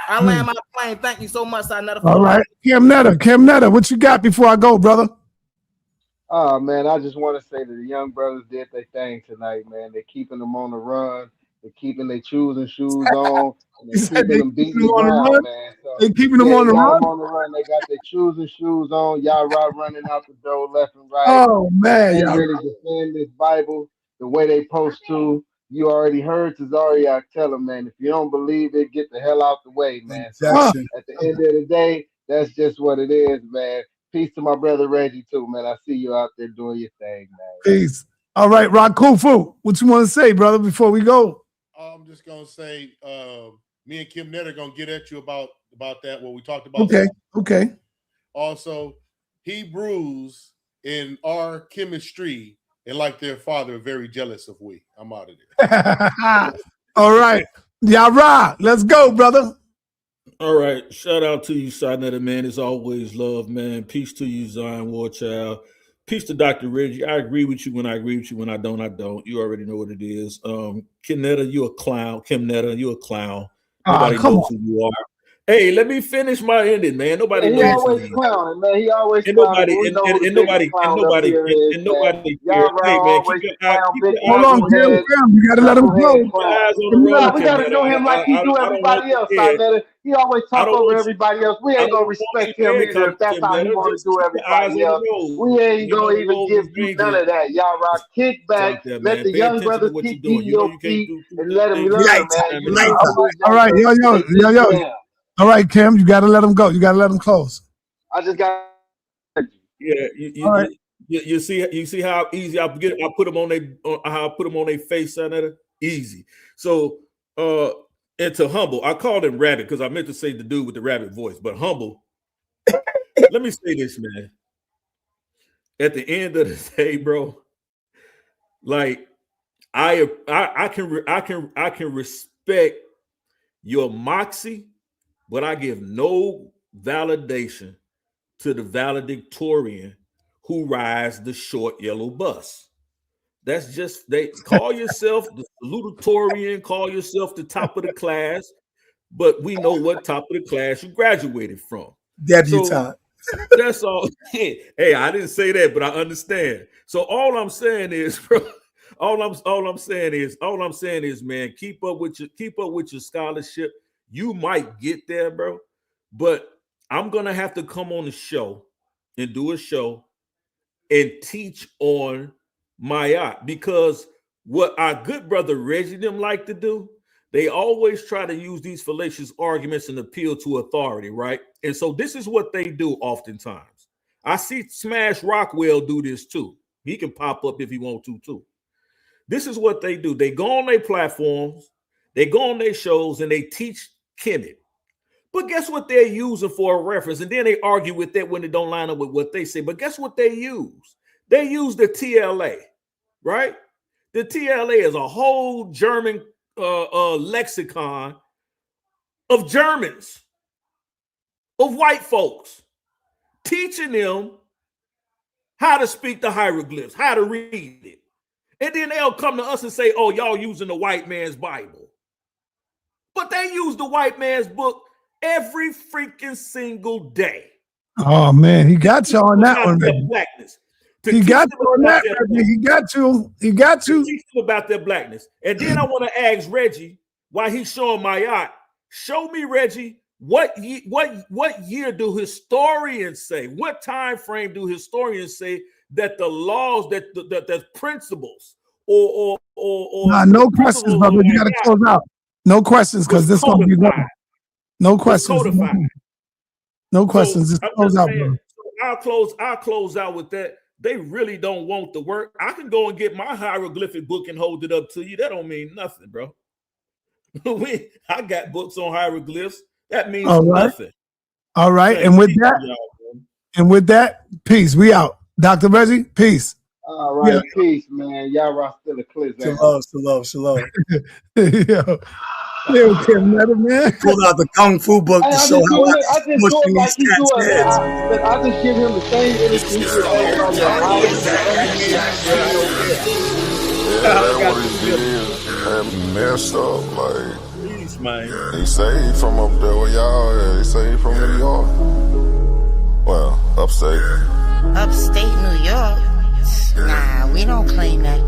I land my plane. Thank you so much. All right. Cam Netta, what you got before I go, brother? Oh, man, I just want to say that the young brothers did their thing tonight, man. They're keeping them on the run. They're keeping their choosing shoes on. And they're keeping them beating the ground, man. So, they're keeping them on the run? On the run. They got their choosing shoes on. Y'all running out the door left and right. Oh, man. They really defend this Bible the way they supposed to. You already heard Tazariak tell them, man, if you don't believe it, get the hell out the way, man. So at the end of the day, that's just what it is, man. Peace to my brother Reggie, too, man. I see you out there doing your thing, man. Peace. All right, Rakufu, what you want to say, brother, before we go? I'm just going to say Me and Kim Nett are gonna get at you about that. What we talked about. Okay. Also, Hebrews in our chemistry and like their father are very jealous of we. I'm out of there. All right. Yara, let's go, brother. All right. Shout out to you, Sinetta, man. It's always love, man. Peace to you, Zion Warchild. Peace to Dr. Reggie. I agree with you when I agree with you. When I don't, I don't. You already know what it is. Kimnetta, you a clown. Kimnetta, you a clown. Nobody knows who you are. Hey, let me finish my ending, man. Nobody knows. He always clowning, man. He always nobody cares. Hey, man, hold on, Kim. You gotta let him go. We gotta know him like he do everybody else. He always talk over everybody else. We ain't gonna respect him either if that's how he want to do everybody else. We ain't gonna even give you none of that. Y'all rock, kick back, let the young brothers kick your feet and let them learn, man. All right, yo. All right, Kim, you got to let him go. You got to let him close. I just got. Yeah, you see how easy I put them on their face, Senator. Easy. So, and to Humble, I called him Rabbit because I meant to say the dude with the rabbit voice, but Humble. Let me say this, man. At the end of the day, bro, like I can respect your moxie. But I give no validation to the valedictorian who rides the short yellow bus. That's just, they call yourself the salutatorian, call yourself the top of the class, but we know what top of the class you graduated from. Debutante. So, that's all. Hey, I didn't say that, but I understand. So all I'm saying is, bro, all I'm saying is, man, keep up with your scholarship. You might get there, bro, but I'm going to have to come on the show and do a show and teach on Mayat, because what our good brother Reggie them like to do, they always try to use these fallacious arguments and appeal to authority, right? And so this is what they do oftentimes. I see Smash Rockwell do this too. He can pop up if he wants to too. This is what they do. They go on their platforms, they go on their shows, and they teach Kemet. But guess what they're using for a reference? And then they argue with that when it don't line up with what they say. But guess what they use? They use the TLA, right? The TLA is a whole German lexicon of Germans, of white folks, teaching them how to speak the hieroglyphs, how to read it. And then they'll come to us and say, oh, y'all using the white man's Bible. But they use the white man's book every freaking single day. Oh, man, he got you on that one, man. Blackness. He got you on that, Reggie. He got you. Teach them about their blackness. And then I want to ask Reggie, while he's showing Mayat, show me, Reggie, what year do historians say? What time frame do historians say that the laws, that principles, or no questions, brother. You got to close out. No questions, because this is going to be long. No questions. No questions. Just close out, bro. I'll close out with that. They really don't want the work. I can go and get my hieroglyphic book and hold it up to you. That don't mean nothing, bro. I got books on hieroglyphs. That means nothing. All right. And with that, peace. We out. Dr. Reggie, peace. All right, peace, man. Y'all rock still a clip. Shalom. Yo, man. Pulled out the Kung Fu book to show how I just do it like he do it. I just give him the same energy he gives everybody else. And messed up, like, he saved from up there where y'all at. He saved from New York. Well, upstate. Upstate New York? Nah, we don't claim that.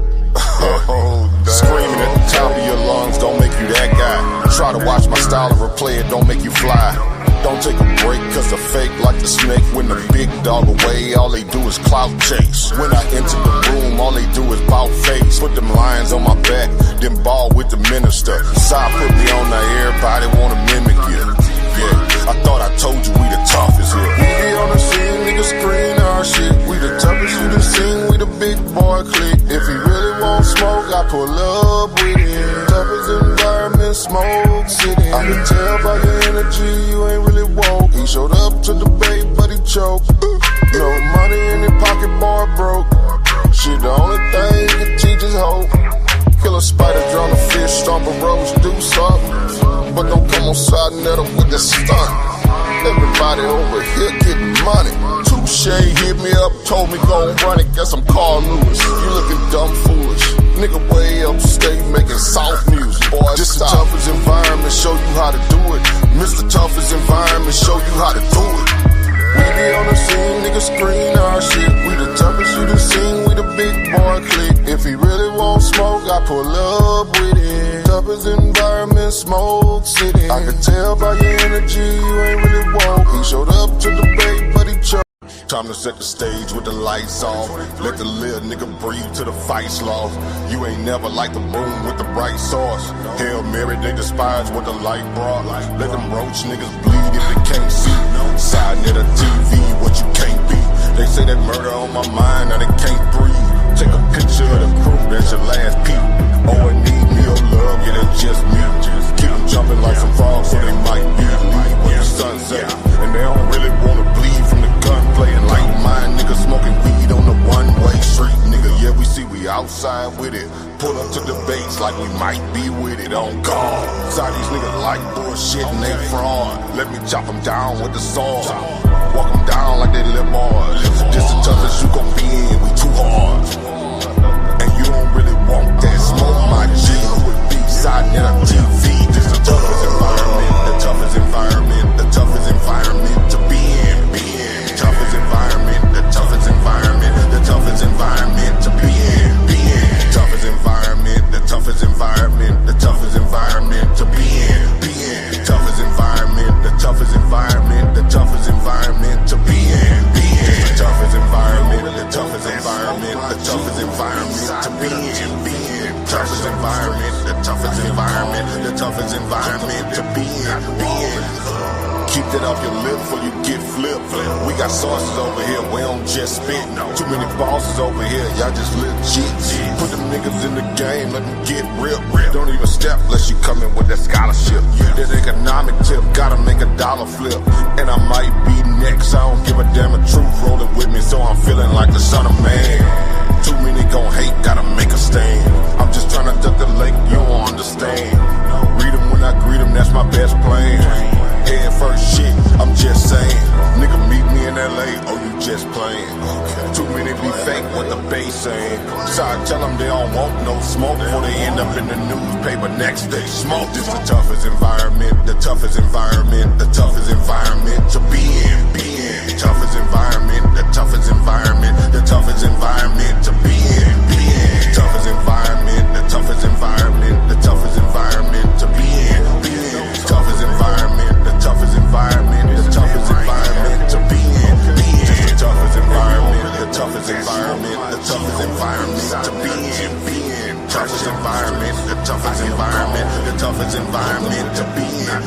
Screaming at the top of your lungs don't make you that guy. Try to watch my style and replay it, don't make you fly. Don't take a break, cause the fake like the snake. When the big dog away, all they do is clout chase. When I enter the room, all they do is bout face. Put them lions on my back, then ball with the minister. Side put me on there, everybody wanna mimic you. Yeah, I thought I told you we the toughest here. We be on the scene, niggas screen our shit. We the toughest you done seen, we the big boy clique. If he really want smoke, I pull up with him. Toughest environment, smoke city. I can only thing you can teach is hope. Kill a spider, drown a fish, stomp a rose, do something. But don't come on side net with the stunt. Everybody over here getting money. Touche hit me up, told me go and run it. Guess I'm Carl Lewis. You looking dumb foolish. Nigga way upstate making soft music. Boy, this the toughest environment, show you how to do it. Mr. Toughest environment, show you how to do it. We be on the scene, niggas screen our shit. We the toughest you done seen, we the big boy clique. If he really want smoke, I pull up with it. Toughest environment, smoke city. I can tell by your energy, you ain't really woke. He showed up to the debate, but he chose. Time to set the stage with the lights off. Let the little nigga breathe to the fight's lost. You ain't never like the room with the bright sauce. Hail Mary, they despise what the light brought. Let them roach niggas bleed if they can't see. Side near the TV, what you can't be. They say that murder on my mind, now they can't breathe. Take a picture of the crew, that's your last peep. Oh, I need me your love, yeah, that's just me. Keep them jumping like some frogs, so they might be leave when the sunset. And they don't really wanna bleed from the gunplay. And like mine, niggas smoking weed on the one-way street, nigga. Yeah, we see we outside with it. Pull up to debates like we might be with it on guard. Side these niggas like bullshit and they fraud. Let me chop them down with the sword. Walk them down like they live bars. This the toughest you gon' be in, we too hard. And you don't really want that smoke, my G. With B-side net on TV. This the toughest environment, the toughest environment, the toughest environment to be in, toughest environment, the toughest environment, the toughest environment to be in, toughest environment, the toughest environment, the toughest environment to be in, toughest environment, the toughest environment, the toughest environment to be in, the toughest environment, the toughest environment, the toughest environment to be in, toughest environment, the toughest environment, the toughest environment to be in. Keep that off your lip before you get flipped. We got sources over here, we don't just spit. Too many bosses over here, y'all just legit. Put them niggas in the game, let them get real. Don't even step unless you come in with that scholarship. That economic tip, gotta make a dollar flip. And I might be next, I don't give a damn, a truth rolling with me, so I'm feeling like the son of man. Too many gon' hate, gotta make a stand. I'm just trying to duck the lake, you don't understand. Read them when I greet them, that's my best plan. Head first shit, I'm just saying. Nigga meet me in LA, oh you just playing. Too many be fake, what the base saying. So I tell them they don't want no smoke before they end up in the newspaper next day. Smoke, this the toughest environment, the toughest environment, the toughest environment to